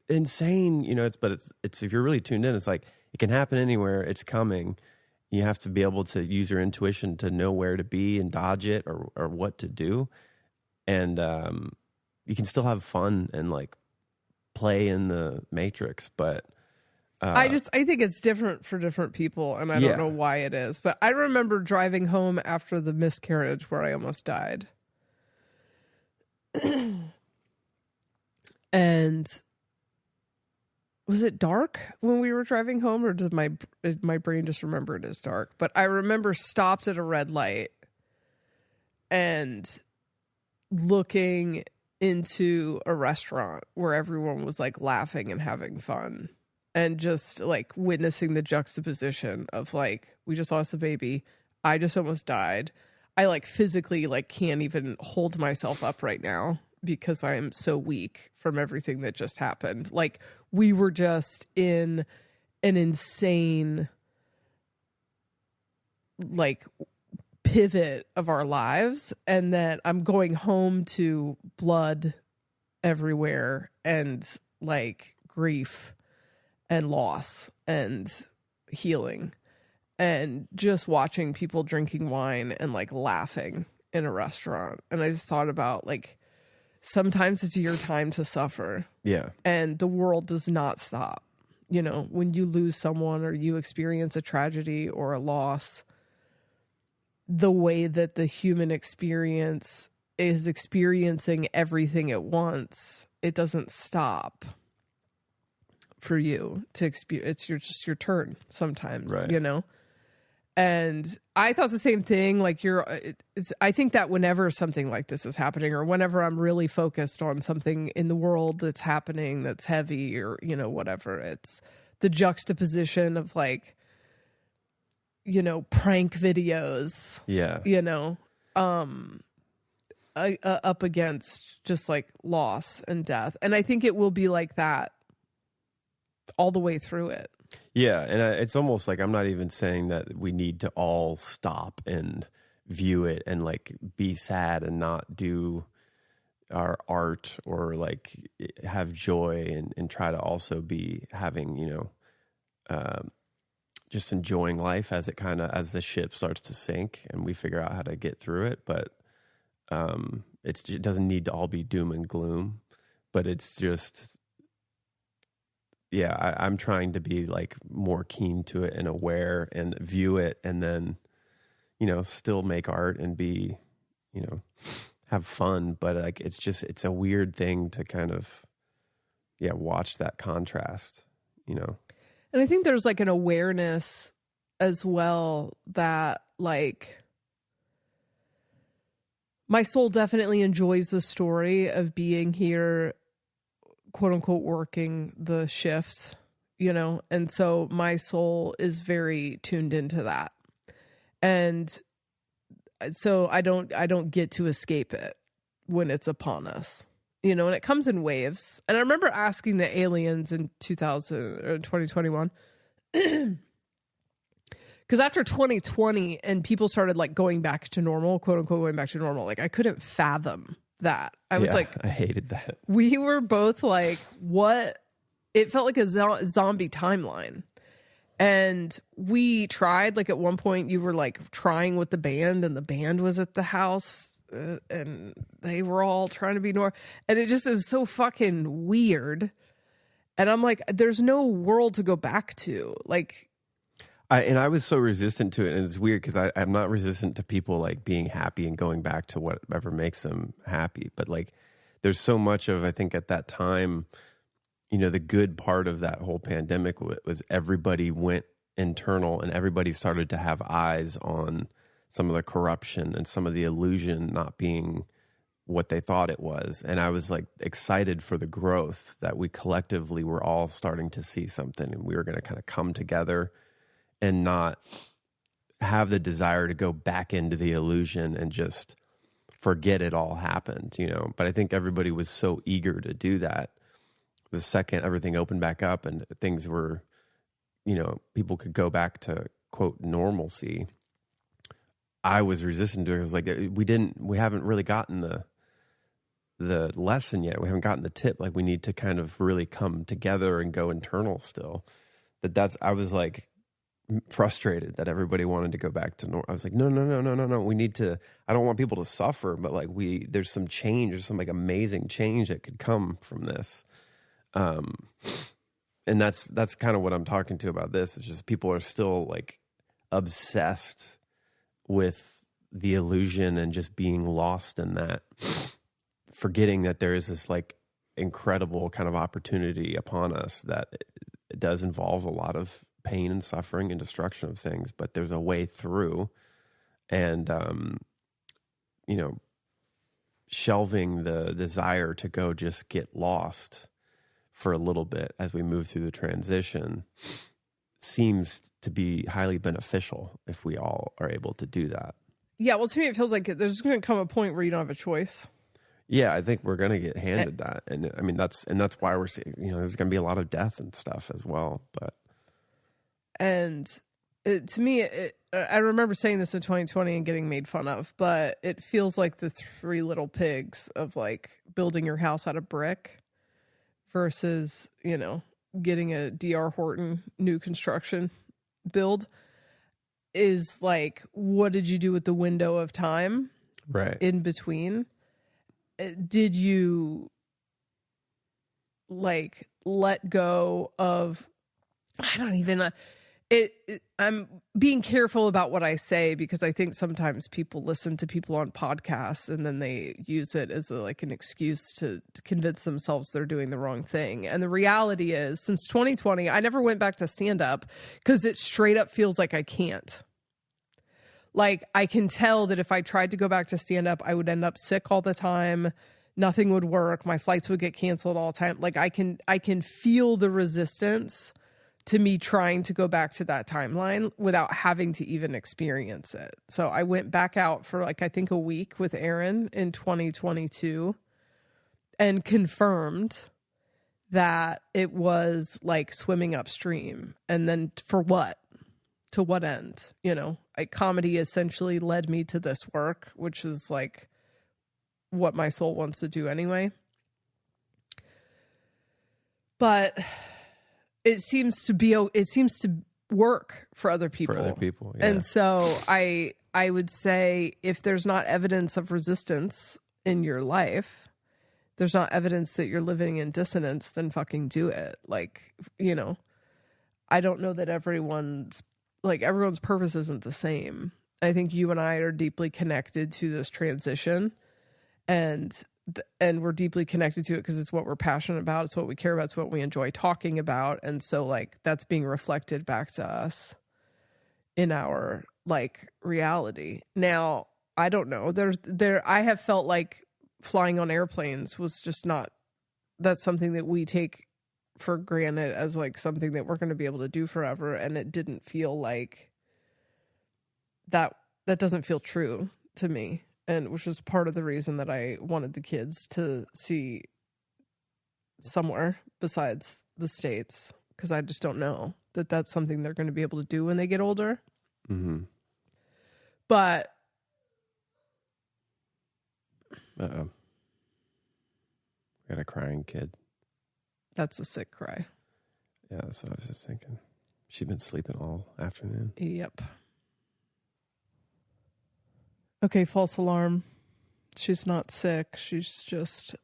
A: insane. You know, it's if you're really tuned in, it's like it can happen anywhere. It's coming. You have to be able to use your intuition to know where to be and dodge it or what to do. And you can still have fun and like play in the matrix, but
B: I think it's different for different people, and I don't know why it is. But I remember driving home after the miscarriage where I almost died. And was it dark when we were driving home, or did my brain just remember it as dark? But I remember stopped at a red light and looking into a restaurant where everyone was like laughing and having fun, and just like witnessing the juxtaposition of like, we just lost a baby. I just almost died. I like physically like can't even hold myself up right now because I'm so weak from everything that just happened. Like, we were just in an insane like pivot of our lives, and then I'm going home to blood everywhere and like grief and loss and healing, and just watching people drinking wine and like laughing in a restaurant. And I just thought about like, sometimes it's your time to suffer.
A: Yeah.
B: And the world does not stop. You know, when you lose someone or you experience a tragedy or a loss, the way that the human experience is experiencing everything at once, it doesn't stop for you to experience. It's just your turn sometimes,
A: right.
B: You know? And I thought the same thing. Like I think that whenever something like this is happening, or whenever I'm really focused on something in the world that's happening, that's heavy, or, you know, whatever, it's the juxtaposition of like, you know, prank videos, you know, up against just like loss and death. And I think it will be like that all the way through it.
A: Yeah, and it's almost like I'm not even saying that we need to all stop and view it and like be sad and not do our art or like have joy and try to also be having, you know, just enjoying life as as the ship starts to sink and we figure out how to get through it. But it doesn't need to all be doom and gloom, but it's just, yeah, I'm trying to be like more keen to it and aware and view it, and then, you know, still make art and be, you know, have fun. But like, it's a weird thing to kind of watch that contrast, you know.
B: And I think there's like an awareness as well that like my soul definitely enjoys the story of being here, quote unquote, working the shifts, you know? And so my soul is very tuned into that. And so I don't get to escape it when it's upon us, you know, and it comes in waves. And I remember asking the aliens in 2021, because after 2020 and people started like going back to normal, quote unquote, going back to normal, like I couldn't fathom that. I was like,
A: I hated that.
B: We were both like, what? It felt like a zombie timeline. And we tried, like at one point you were like trying with the band and the band was at the house and they were all trying to be normal. And it just is so fucking weird. And I'm like, there's no world to go back to. Like,
A: I was so resistant to it. And it's weird because I'm not resistant to people like being happy and going back to whatever makes them happy. But like, there's so much of, I think at that time, you know, the good part of that whole pandemic was everybody went internal and everybody started to have eyes on some of the corruption and some of the illusion not being what they thought it was. And I was like excited for the growth that we collectively were all starting to see something and we were going to kind of come together and not have the desire to go back into the illusion and just forget it all happened, you know. But I think everybody was so eager to do that. The second everything opened back up and things were, you know, people could go back to quote normalcy, I was resistant to it. I was like, we haven't really gotten the lesson yet. We haven't gotten the tip. Like we need to kind of really come together and go internal still. I was like frustrated that everybody wanted to go back to normal. I was like, no. We need to, I don't want people to suffer, but like there's some change, there's some like amazing change that could come from this. And that's kind of what I'm talking to about this. It's just people are still like obsessed with the illusion and just being lost in that, forgetting that there is this like incredible kind of opportunity upon us that it does involve a lot of pain and suffering and destruction of things, but there's a way through. And, you know, shelving the desire to go just get lost for a little bit as we move through the transition seems to be highly beneficial if we all are able to do that.
B: Yeah, well, to me, it feels like there's going to come a point where you don't have a choice.
A: Yeah, I think we're going to get handed that. And I mean, that's why we're seeing, you know, there's going to be a lot of death and stuff as well.
B: And to me, I remember saying this in 2020 and getting made fun of, but it feels like the Three Little Pigs of like building your house out of brick versus, you know, getting a D.R. Horton new construction build is like, what did you do with the window of time
A: right
B: in between? Did you like let go of, I don't even, I'm being careful about what I say because I think sometimes people listen to people on podcasts and then they use it as like an excuse to convince themselves they're doing the wrong thing. And the reality is, since 2020, I never went back to stand up because it straight up feels like I can't. Like I can tell that if I tried to go back to stand up, I would end up sick all the time. Nothing would work. My flights would get canceled all the time. Like I can feel the resistance to me trying to go back to that timeline without having to even experience it. So I went back out for like, I think a week with Aaron in 2022 and confirmed that it was like swimming upstream. And then for what? To what end? You know, comedy essentially led me to this work, which is like what my soul wants to do anyway. But it seems to work for other people.
A: Yeah.
B: And so I would say if there's not evidence of resistance in your life, there's not evidence that you're living in dissonance, then fucking do it. Like, you know, I don't know that everyone's purpose isn't the same. I think you and I are deeply connected to this transition. And and we're deeply connected to it because it's what we're passionate about. It's what we care about. It's what we enjoy talking about. And so like that's being reflected back to us in our like reality. Now, I don't know. I have felt like flying on airplanes was just not, that's something that we take for granted as like something that we're going to be able to do forever. And it didn't feel like that doesn't feel true to me. And which was part of the reason that I wanted the kids to see somewhere besides the States, because I just don't know that that's something they're going to be able to do when they get older.
A: Mm-hmm.
B: But
A: got a crying kid.
B: That's a sick cry.
A: Yeah, that's what I was just thinking. She'd been sleeping all afternoon.
B: Yep. Okay, false alarm. She's not sick. She's just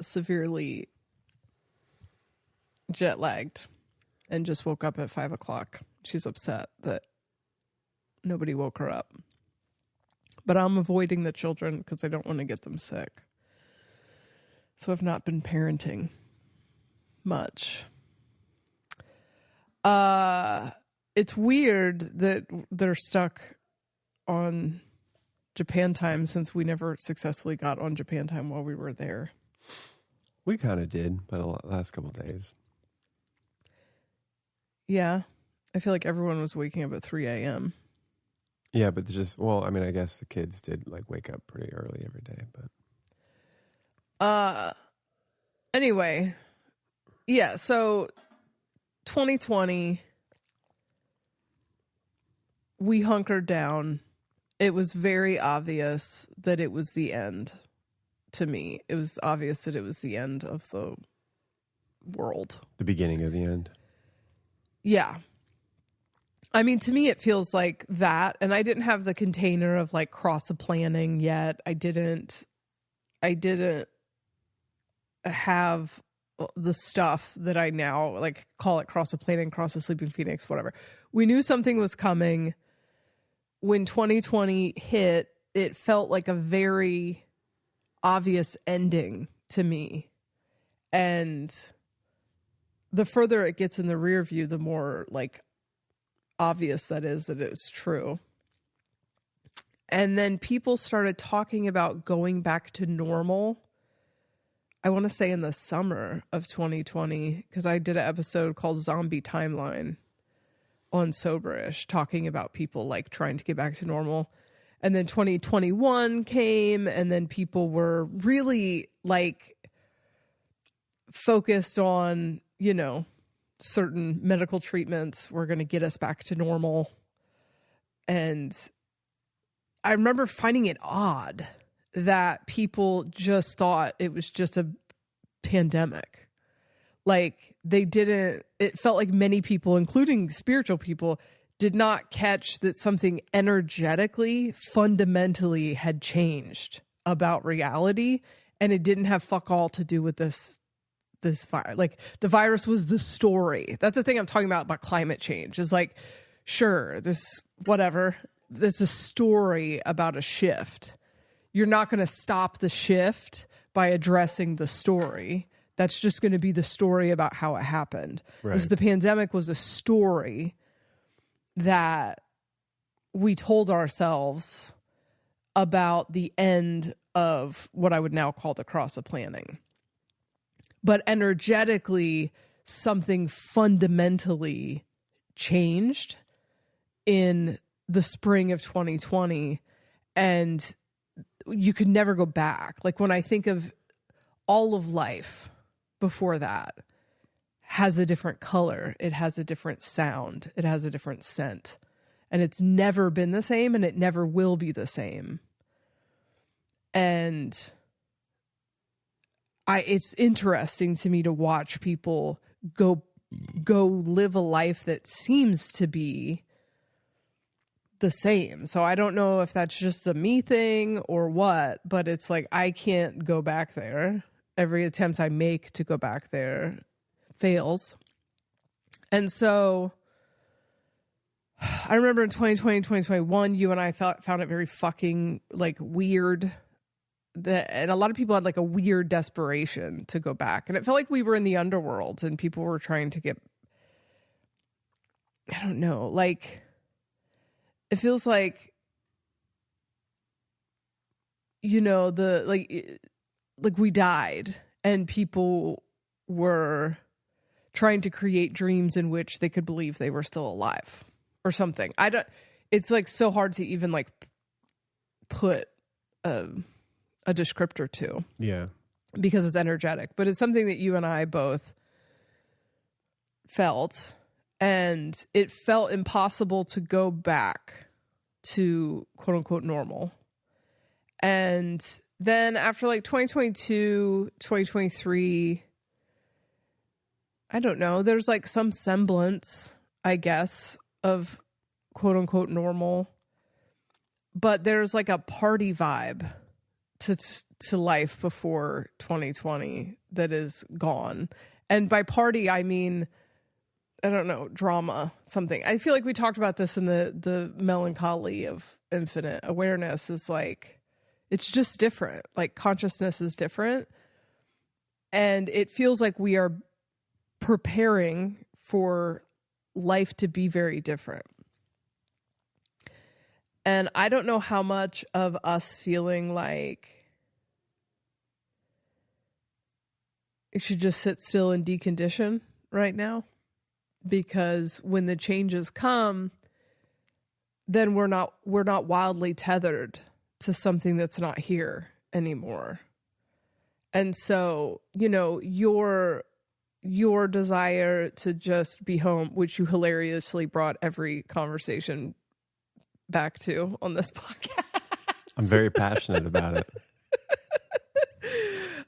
B: severely jet lagged and just woke up at 5 o'clock. She's upset that nobody woke her up. But I'm avoiding the children because I don't want to get them sick. So I've not been parenting much. It's weird that they're stuck on Japan time since we never successfully got on Japan time while we were there.
A: We kind of did by the last couple of days.
B: Yeah. I feel like everyone was waking up at 3 a.m.
A: Yeah, but just, well, I mean, I guess the kids did like wake up pretty early every day, but.
B: Anyway. Yeah. So 2020, we hunkered down. It was very obvious that it was the end to me. It was obvious that it was the end of the world.
A: The beginning of the end.
B: Yeah. I mean, to me, it feels like that. And I didn't have the container of like cross a planning yet. I didn't have the stuff that I now like call it cross a planning, cross a sleeping Phoenix, whatever. We knew something was coming. When 2020 hit, it felt like a very obvious ending to me. And the further it gets in the rear view, the more like obvious that it's true. And then people started talking about going back to normal. I want to say in the summer of 2020, because I did an episode called Zombie Timeline on Soberish, talking about people like trying to get back to normal. And then 2021 came, and then people were really like focused on, you know, certain medical treatments were going to get us back to normal. And I remember finding it odd that people just thought it was just a pandemic. Like it felt like many people, including spiritual people, did not catch that something energetically, fundamentally had changed about reality. And it didn't have fuck all to do with this virus. Like the virus was the story. That's the thing I'm talking about climate change. Is like, sure, there's whatever. There's a story about a shift. You're not going to stop the shift by addressing the story. That's just going to be the story about how it happened.
A: Right.
B: Because the pandemic was a story that we told ourselves about the end of what I would now call the cross of planning. But energetically, something fundamentally changed in the spring of 2020, and you could never go back. Like when I think of all of life before that has a different color, it has a different sound, it has a different scent, and it's never been the same, and it never will be the same. And it's interesting to me to watch people go live a life that seems to be the same. So I don't know if that's just a me thing or what, but it's like I can't go back there. Every attempt I make to go back there fails. And so I remember in 2020, 2021, you and I found it very fucking like weird and a lot of people had like a weird desperation to go back. And it felt like we were in the underworld and people were trying to get, I don't know, like it feels like, you know, like we died and people were trying to create dreams in which they could believe they were still alive or something. It's like so hard to even like put a descriptor to.
A: Yeah.
B: Because it's energetic, but it's something that you and I both felt, and it felt impossible to go back to quote unquote normal. And then after like 2022, 2023, I don't know, there's like some semblance, I guess, of quote unquote normal, but there's like a party vibe to life before 2020 that is gone. And by party, I mean, I don't know, drama, something. I feel like we talked about this in the melancholy of infinite awareness is like, it's just different. Like consciousness is different. And it feels like we are preparing for life to be very different. And I don't know how much of us feeling like it should just sit still and decondition right now, because when the changes come, then we're not wildly tethered to something that's not here anymore. And so, you know, your desire to just be home, which you hilariously brought every conversation back to on this podcast.
A: I'm very passionate about it.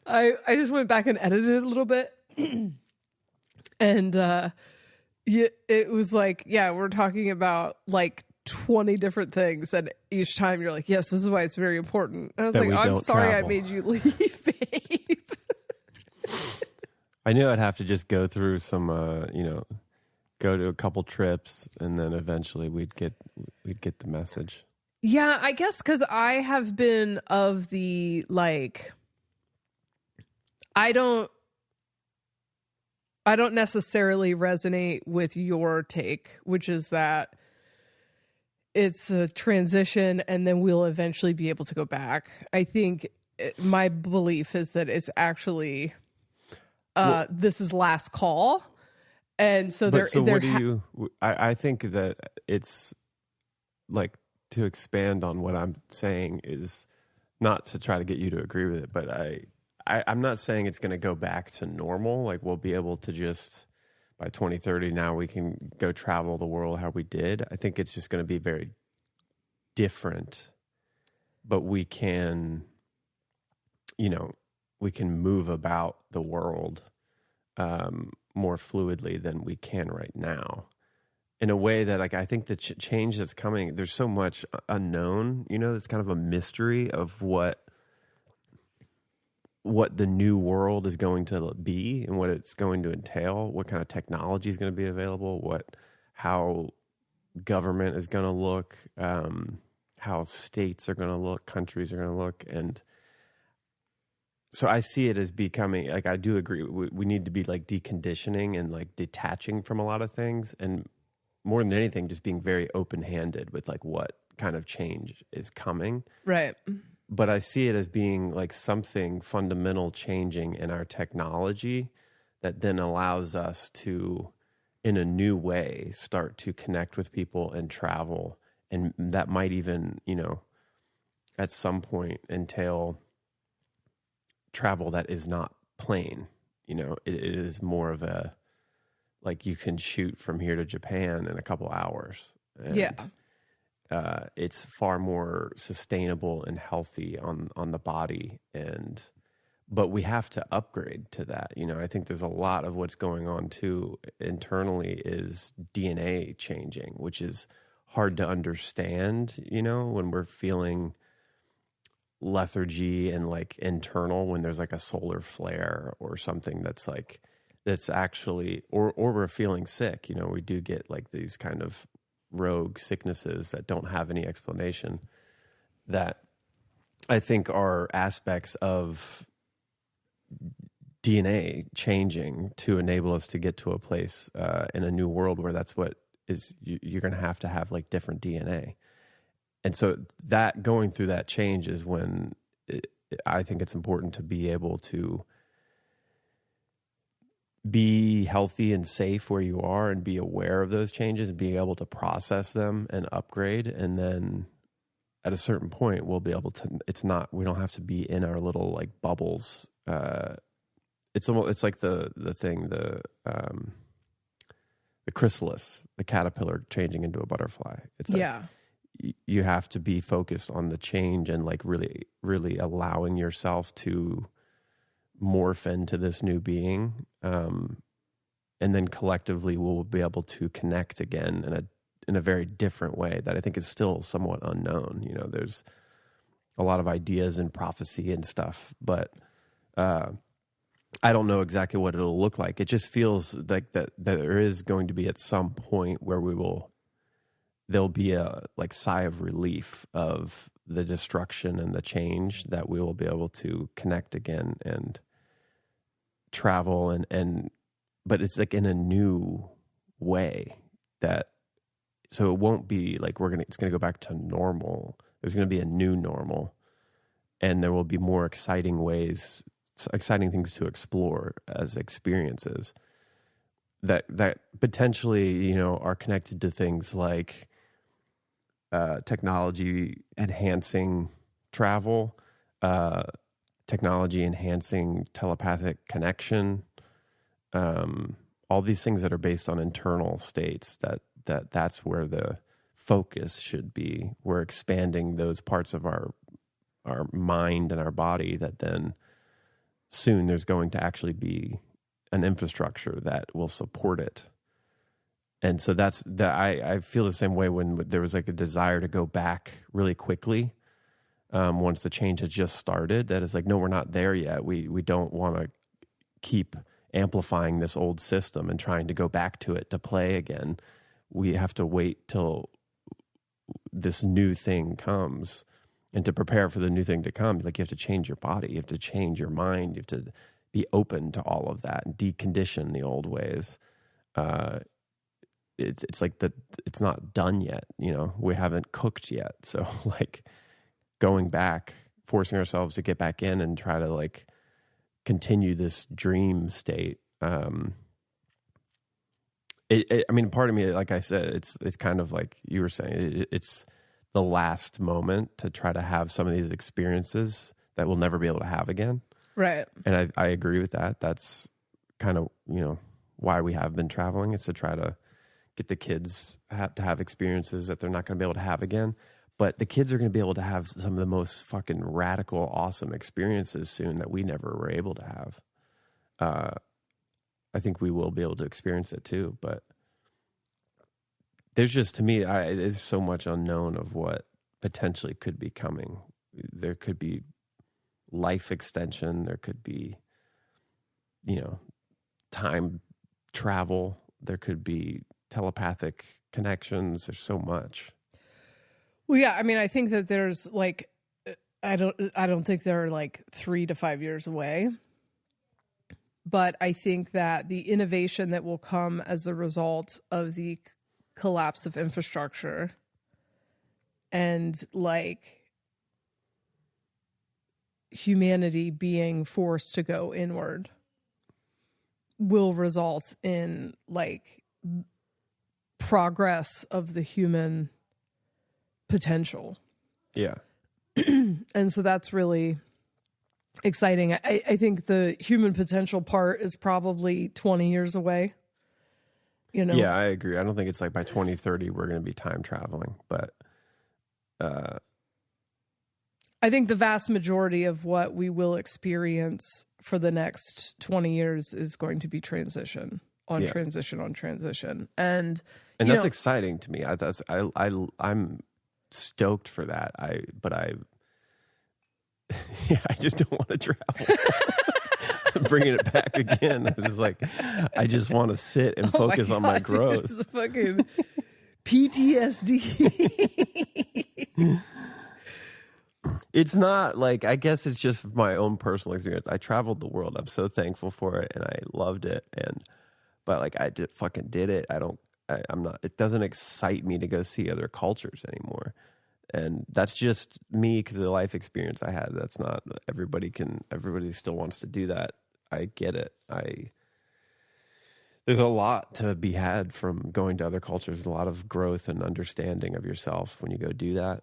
B: I just went back and edited it a little bit. And it was like, yeah, we're talking about like 20 different things. And each time you're like, yes, this is why it's very important. And I was
A: That
B: like,
A: we
B: I'm
A: don't
B: sorry
A: travel.
B: I made you leave, babe.
A: I knew I'd have to just go through some, go to a couple trips, and then eventually we'd get the message.
B: Yeah, I guess because I have been of the like, I don't necessarily resonate with your take, which is that it's a transition and then we'll eventually be able to go back. I think my belief is that it's actually this is last call. And so
A: I think that it's like, to expand on what I'm saying is not to try to get you to agree with it, but I'm not saying it's going to go back to normal. Like we'll be able to just by 2030 now we can go travel the world how we did. I think it's just going to be very different, but we can, we can move about the world more fluidly than we can right now, in a way that, like, I think the change that's coming, there's so much unknown, it's kind of a mystery of what the new world is going to be and what it's going to entail, what kind of technology is going to be available, how government is going to look, how states are going to look, countries are going to look. And so I see it as becoming, like, I do agree. We need to be like deconditioning and like detaching from a lot of things. And more than anything, just being very open-handed with like what kind of change is coming.
B: right.
A: But I see it as being like something fundamental changing in our technology that then allows us to, in a new way, start to connect with people and travel. And that might even, at some point entail travel that is not plane. It is more of a, like, you can shoot from here to Japan in a couple hours. And
B: Yeah.
A: It's far more sustainable and healthy on the body. But we have to upgrade to that. I think there's a lot of what's going on too internally is DNA changing, which is hard to understand, when we're feeling lethargy and like internal, when there's like a solar flare or something that's actually, or we're feeling sick. We do get like these kind of rogue sicknesses that don't have any explanation, that I think are aspects of DNA changing to enable us to get to a place in a new world where that's what is you're going to have like different DNA. And so that going through that change is when I think it's important to be able to be healthy and safe where you are and be aware of those changes and be able to process them and upgrade. And then at a certain point, we'll be able to, we don't have to be in our little like bubbles. It's like the chrysalis, the caterpillar changing into a butterfly. It's like, you have to be focused on the change and like really, really allowing yourself to morph into this new being. And then collectively we'll be able to connect again in a very different way that I think is still somewhat unknown. You know, there's a lot of ideas and prophecy and stuff, but I don't know exactly what it'll look like. It just feels like that there is going to be at some point where there'll be a like sigh of relief of the destruction and the change, that we will be able to connect again and travel but it's like in a new way so it won't be like it's going to go back to normal. There's going to be a new normal, and there will be more exciting things to explore as experiences that potentially, you know, are connected to things like technology enhancing travel, technology enhancing telepathic connection, all these things that are based on internal states, that's where the focus should be. We're expanding those parts of our mind and our body that then soon there's going to actually be an infrastructure that will support it. And so I feel the same way when there was like a desire to go back really quickly. Once the change had just started, that is like, no, we're not there yet. We don't want to keep amplifying this old system and trying to go back to it to play again. We have to wait till this new thing comes. And to prepare for the new thing to come, like, you have to change your body, you have to change your mind, you have to be open to all of that and decondition the old ways. It's like it's not done yet, you know, we haven't cooked yet. So like going back, forcing ourselves to get back in and try to like continue this dream state. I mean, part of me, like I said, it's kind of like you were saying, it's the last moment to try to have some of these experiences that we'll never be able to have again.
B: Right.
A: And I agree with that. That's kind of, you know, why we have been traveling, is to try to get the kids to have experiences that they're not going to be able to have again. But the kids are going to be able to have some of the most fucking radical, awesome experiences soon that we never were able to have. I think we will be able to experience it too, but there's just, to me, there's so much unknown of what potentially could be coming. There could be life extension. There could be, you know, time travel. There could be telepathic connections. There's so much.
B: Well, yeah. I mean, I think that there's like, I don't think they're like 3 to 5 years away. But I think that the innovation that will come as a result of the collapse of infrastructure and like humanity being forced to go inward will result in like progress of the human potential.
A: Yeah.
B: And so that's really exciting. I think the human potential part is probably 20 years away. You know?
A: Yeah, I agree. I don't think it's like by 2030 we're going to be time traveling, but
B: I think the vast majority of what we will experience for the next 20 years is going to be transition on transition on transition. And
A: that's exciting to me. I'm stoked for that. I just don't want to travel. Bringing it back again. It's like, I just want to sit and focus on my growth.
B: This is fucking PTSD.
A: It's not like, I guess it's just my own personal experience. I traveled the world. I'm so thankful for it and I loved it. But like I fucking did it. I'm not, it doesn't excite me to go see other cultures anymore. And that's just me because of the life experience I had. That's not, everybody still wants to do that. I get it. There's a lot to be had from going to other cultures, a lot of growth and understanding of yourself when you go do that.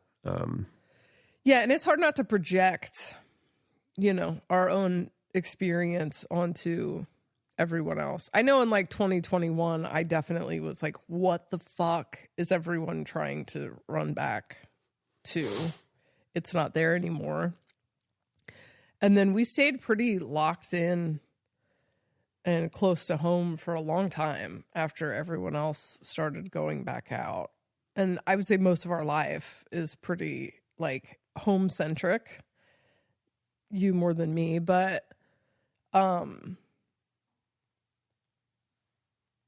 B: Yeah, and it's hard not to project, our own experience onto everyone else. I know in like 2021, I definitely was like, what the fuck is everyone trying to run back to? It's not there anymore. And then we stayed pretty locked in and close to home for a long time after everyone else started going back out. And I would say most of our life is pretty like home centric. You more than me, but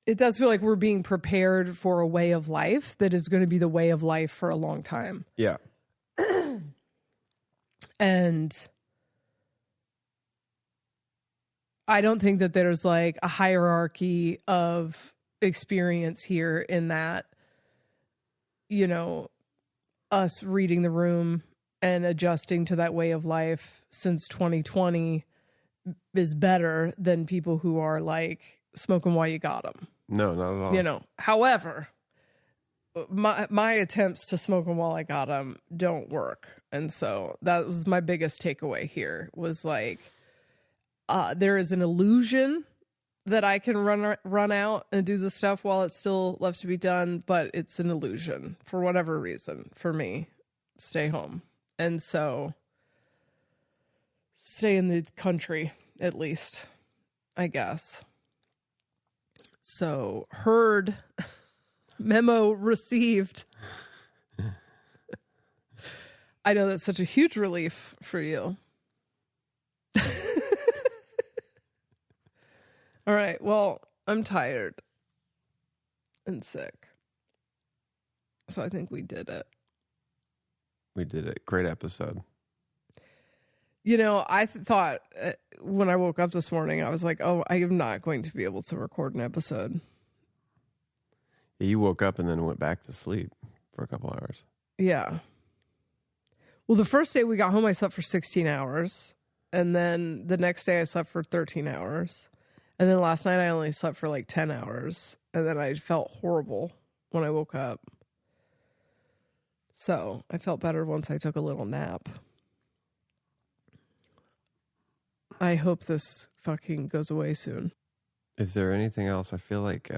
B: it does feel like we're being prepared for a way of life that is going to be the way of life for a long time.
A: Yeah.
B: And I don't think that there's like a hierarchy of experience here in that, us reading the room and adjusting to that way of life since 2020 is better than people who are like smoking while you got them.
A: No, not at all.
B: However, my attempts to smoke them while I got them don't work. And so that was my biggest takeaway here was like, there is an illusion that I can run out and do the stuff while it's still left to be done, but it's an illusion for whatever reason for me. Stay home. And so stay in the country, at least, I guess. So heard, memo received. I know that's such a huge relief for you. All right. Well, I'm tired and sick. So I think we did it.
A: We did it. Great episode.
B: I thought when I woke up this morning, I was like, oh, I am not going to be able to record an episode.
A: Yeah, you woke up and then went back to sleep for a couple hours.
B: Yeah. Well, the first day we got home, I slept for 16 hours. And then the next day I slept for 13 hours. And then last night I only slept for like 10 hours. And then I felt horrible when I woke up. So I felt better once I took a little nap. I hope this fucking goes away soon.
A: Is there anything else? I feel like...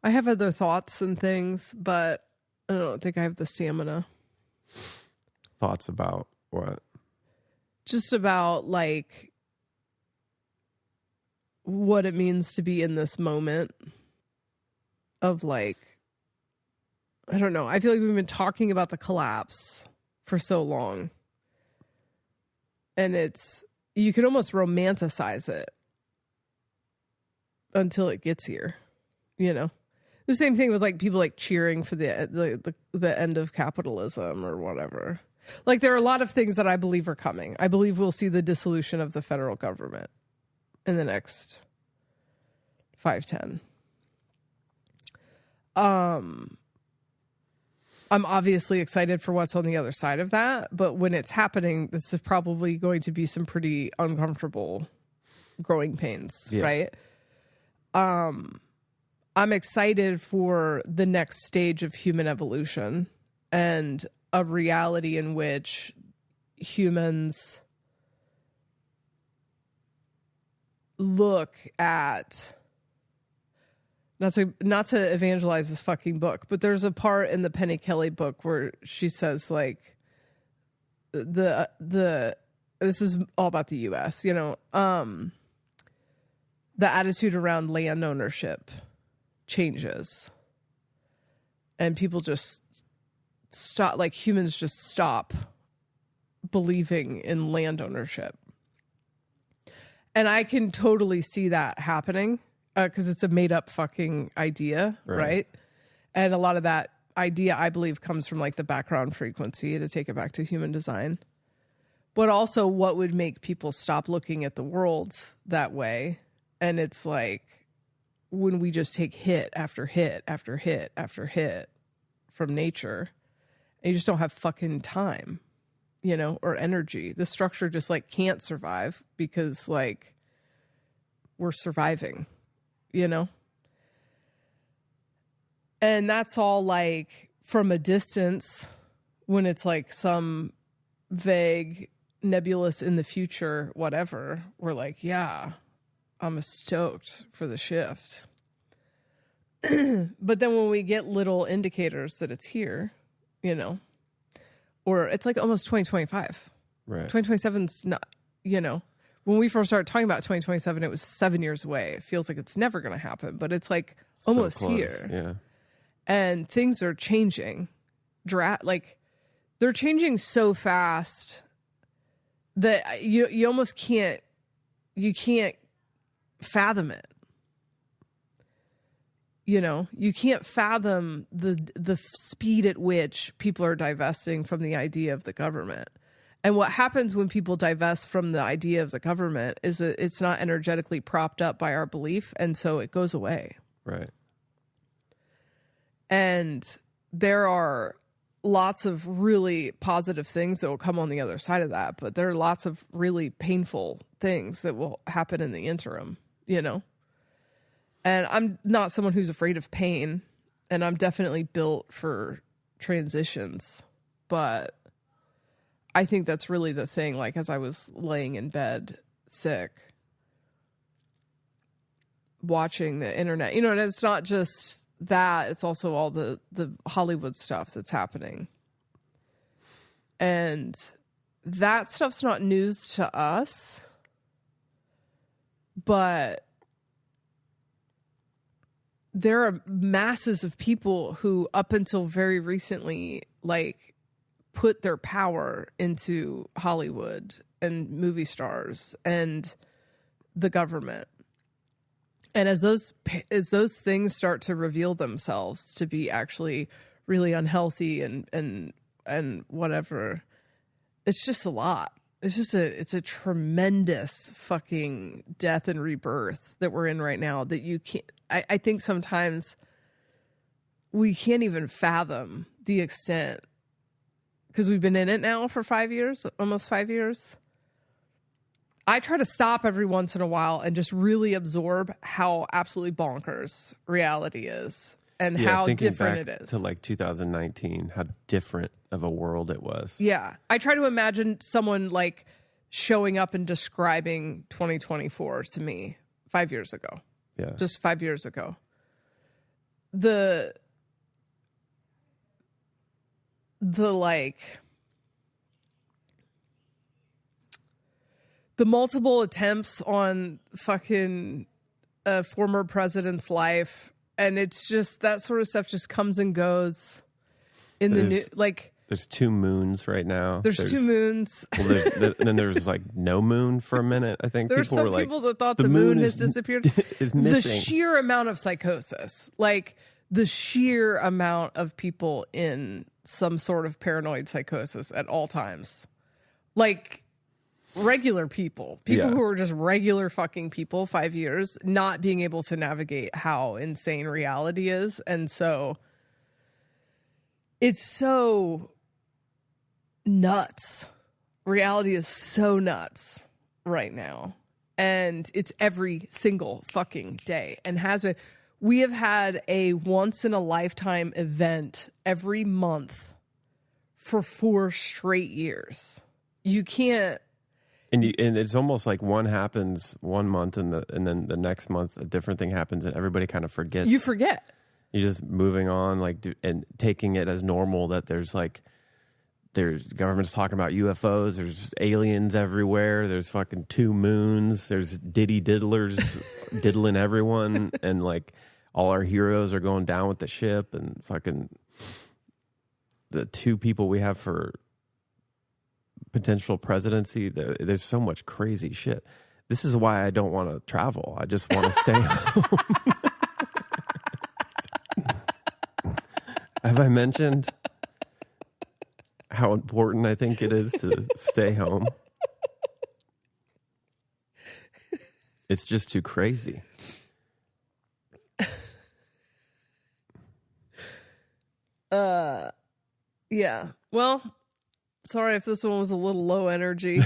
B: I have other thoughts and things, but I don't think I have the stamina.
A: Thoughts about what?
B: Just about like what it means to be in this moment of like, I don't know. I feel like we've been talking about the collapse for so long. And you can almost romanticize it until it gets here, The same thing with like people like cheering for the end of capitalism or whatever. Like there are a lot of things that I believe are coming. I believe we'll see the dissolution of the federal government in the next 5-10. I'm obviously excited for what's on the other side of that, but when it's happening, this is probably going to be some pretty uncomfortable growing pains, right? I'm excited for the next stage of human evolution and a reality in which humans look at, not to evangelize this fucking book, but there's a part in the Penny Kelly book where she says like this is all about the US, the attitude around land ownership changes and people just stop, like humans just stop believing in land ownership. And I can totally see that happening because it's a made up fucking idea, right? And a lot of that idea, I believe, comes from like the background frequency, to take it back to human design. But also, what would make people stop looking at the world that way? And it's like when we just take hit after hit after hit after hit from nature, and you just don't have fucking time, you know, or energy. The structure just like can't survive because like we're surviving, you know? And that's all like from a distance, when it's like some vague, nebulous in the future, whatever, we're like, yeah, I'm stoked for the shift. But then when we get little indicators that it's here, you know, or it's like almost 2025.
A: Right.
B: 2027's not, you know, when we first started talking about 2027, it was 7 years away. It feels like it's never going to happen, but it's like almost
A: So close,
B: here.
A: Yeah.
B: And things are changing. Like they're changing so fast that you almost can't fathom it. You know, you can't fathom the speed at which people are divesting from the idea of the government. And what happens when people divest from the idea of the government is that it's not energetically propped up by our belief, and so it goes away.
A: Right.
B: And there are lots of really positive things that will come on the other side of that, but there are lots of really painful things that will happen in the interim, you know? And I'm not someone who's afraid of pain, and I'm definitely built for transitions, but I think that's really the thing. Like, as I was laying in bed sick, watching the internet, you know, and it's not just that, it's also all the Hollywood stuff that's happening. And that stuff's not news to us, but there are masses of people who up until very recently, like, put their power into Hollywood and movie stars and the government. And as those things start to reveal themselves to be actually really unhealthy and whatever, it's just a lot. It's a tremendous fucking death and rebirth that we're in right now that you can't, I think sometimes we can't even fathom the extent, because we've been in it now for 5 years, almost 5 years. I try to stop every once in a while and just really absorb how absolutely bonkers reality is and how different it is.
A: To like 2019, how different of a world it was.
B: Yeah. I try to imagine someone like showing up and describing 2024 to me 5 years ago.
A: Yeah.
B: Just 5 years ago. The multiple attempts on fucking a former president's life, and it's just that sort of stuff just comes and goes in the new, like,
A: there's 2 moons right now.
B: There's 2 moons.
A: Well, then there's like no moon for a minute. I think
B: there's some people that thought the moon has disappeared.
A: Is missing.
B: The sheer amount of psychosis, like the sheer amount of people in some sort of paranoid psychosis at all times, like regular people who are just regular fucking people, 5 years, not being able to navigate how insane reality is. And so it's so nuts. Reality is so nuts right now. And it's every single fucking day, and has been. We have had a once in a lifetime event every month for 4 straight years. You can't.
A: And it's almost like one happens one month, and then the next month a different thing happens, and everybody kind of forgets.
B: You forget.
A: You're just moving on, and taking it as normal that there's government's talking about UFOs, there's aliens everywhere, there's fucking 2 moons, there's diddy diddlers diddling everyone, and like all our heroes are going down with the ship, and fucking the 2 people we have for potential presidency, there's so much crazy shit. This is why I don't want to travel. I just want to stay home. Have I mentioned how important I think it is to stay home? It's just too crazy.
B: Yeah. Well, sorry if this one was a little low energy.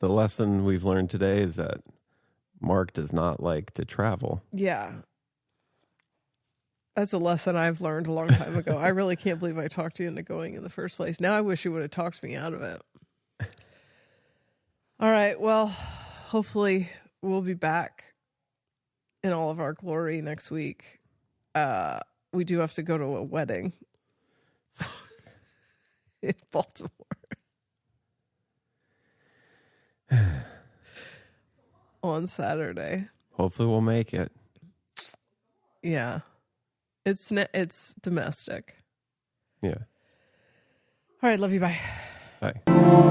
A: The lesson we've learned today is that Mark does not like to travel.
B: Yeah. That's a lesson I've learned a long time ago. I really can't believe I talked you into going in the first place. Now I wish you would have talked me out of it. All right. Well, hopefully we'll be back in all of our glory next week. We do have to go to a wedding in Baltimore. On Saturday.
A: Hopefully we'll make it.
B: Yeah. It's domestic.
A: Yeah.
B: All right, love you, bye.
A: Bye.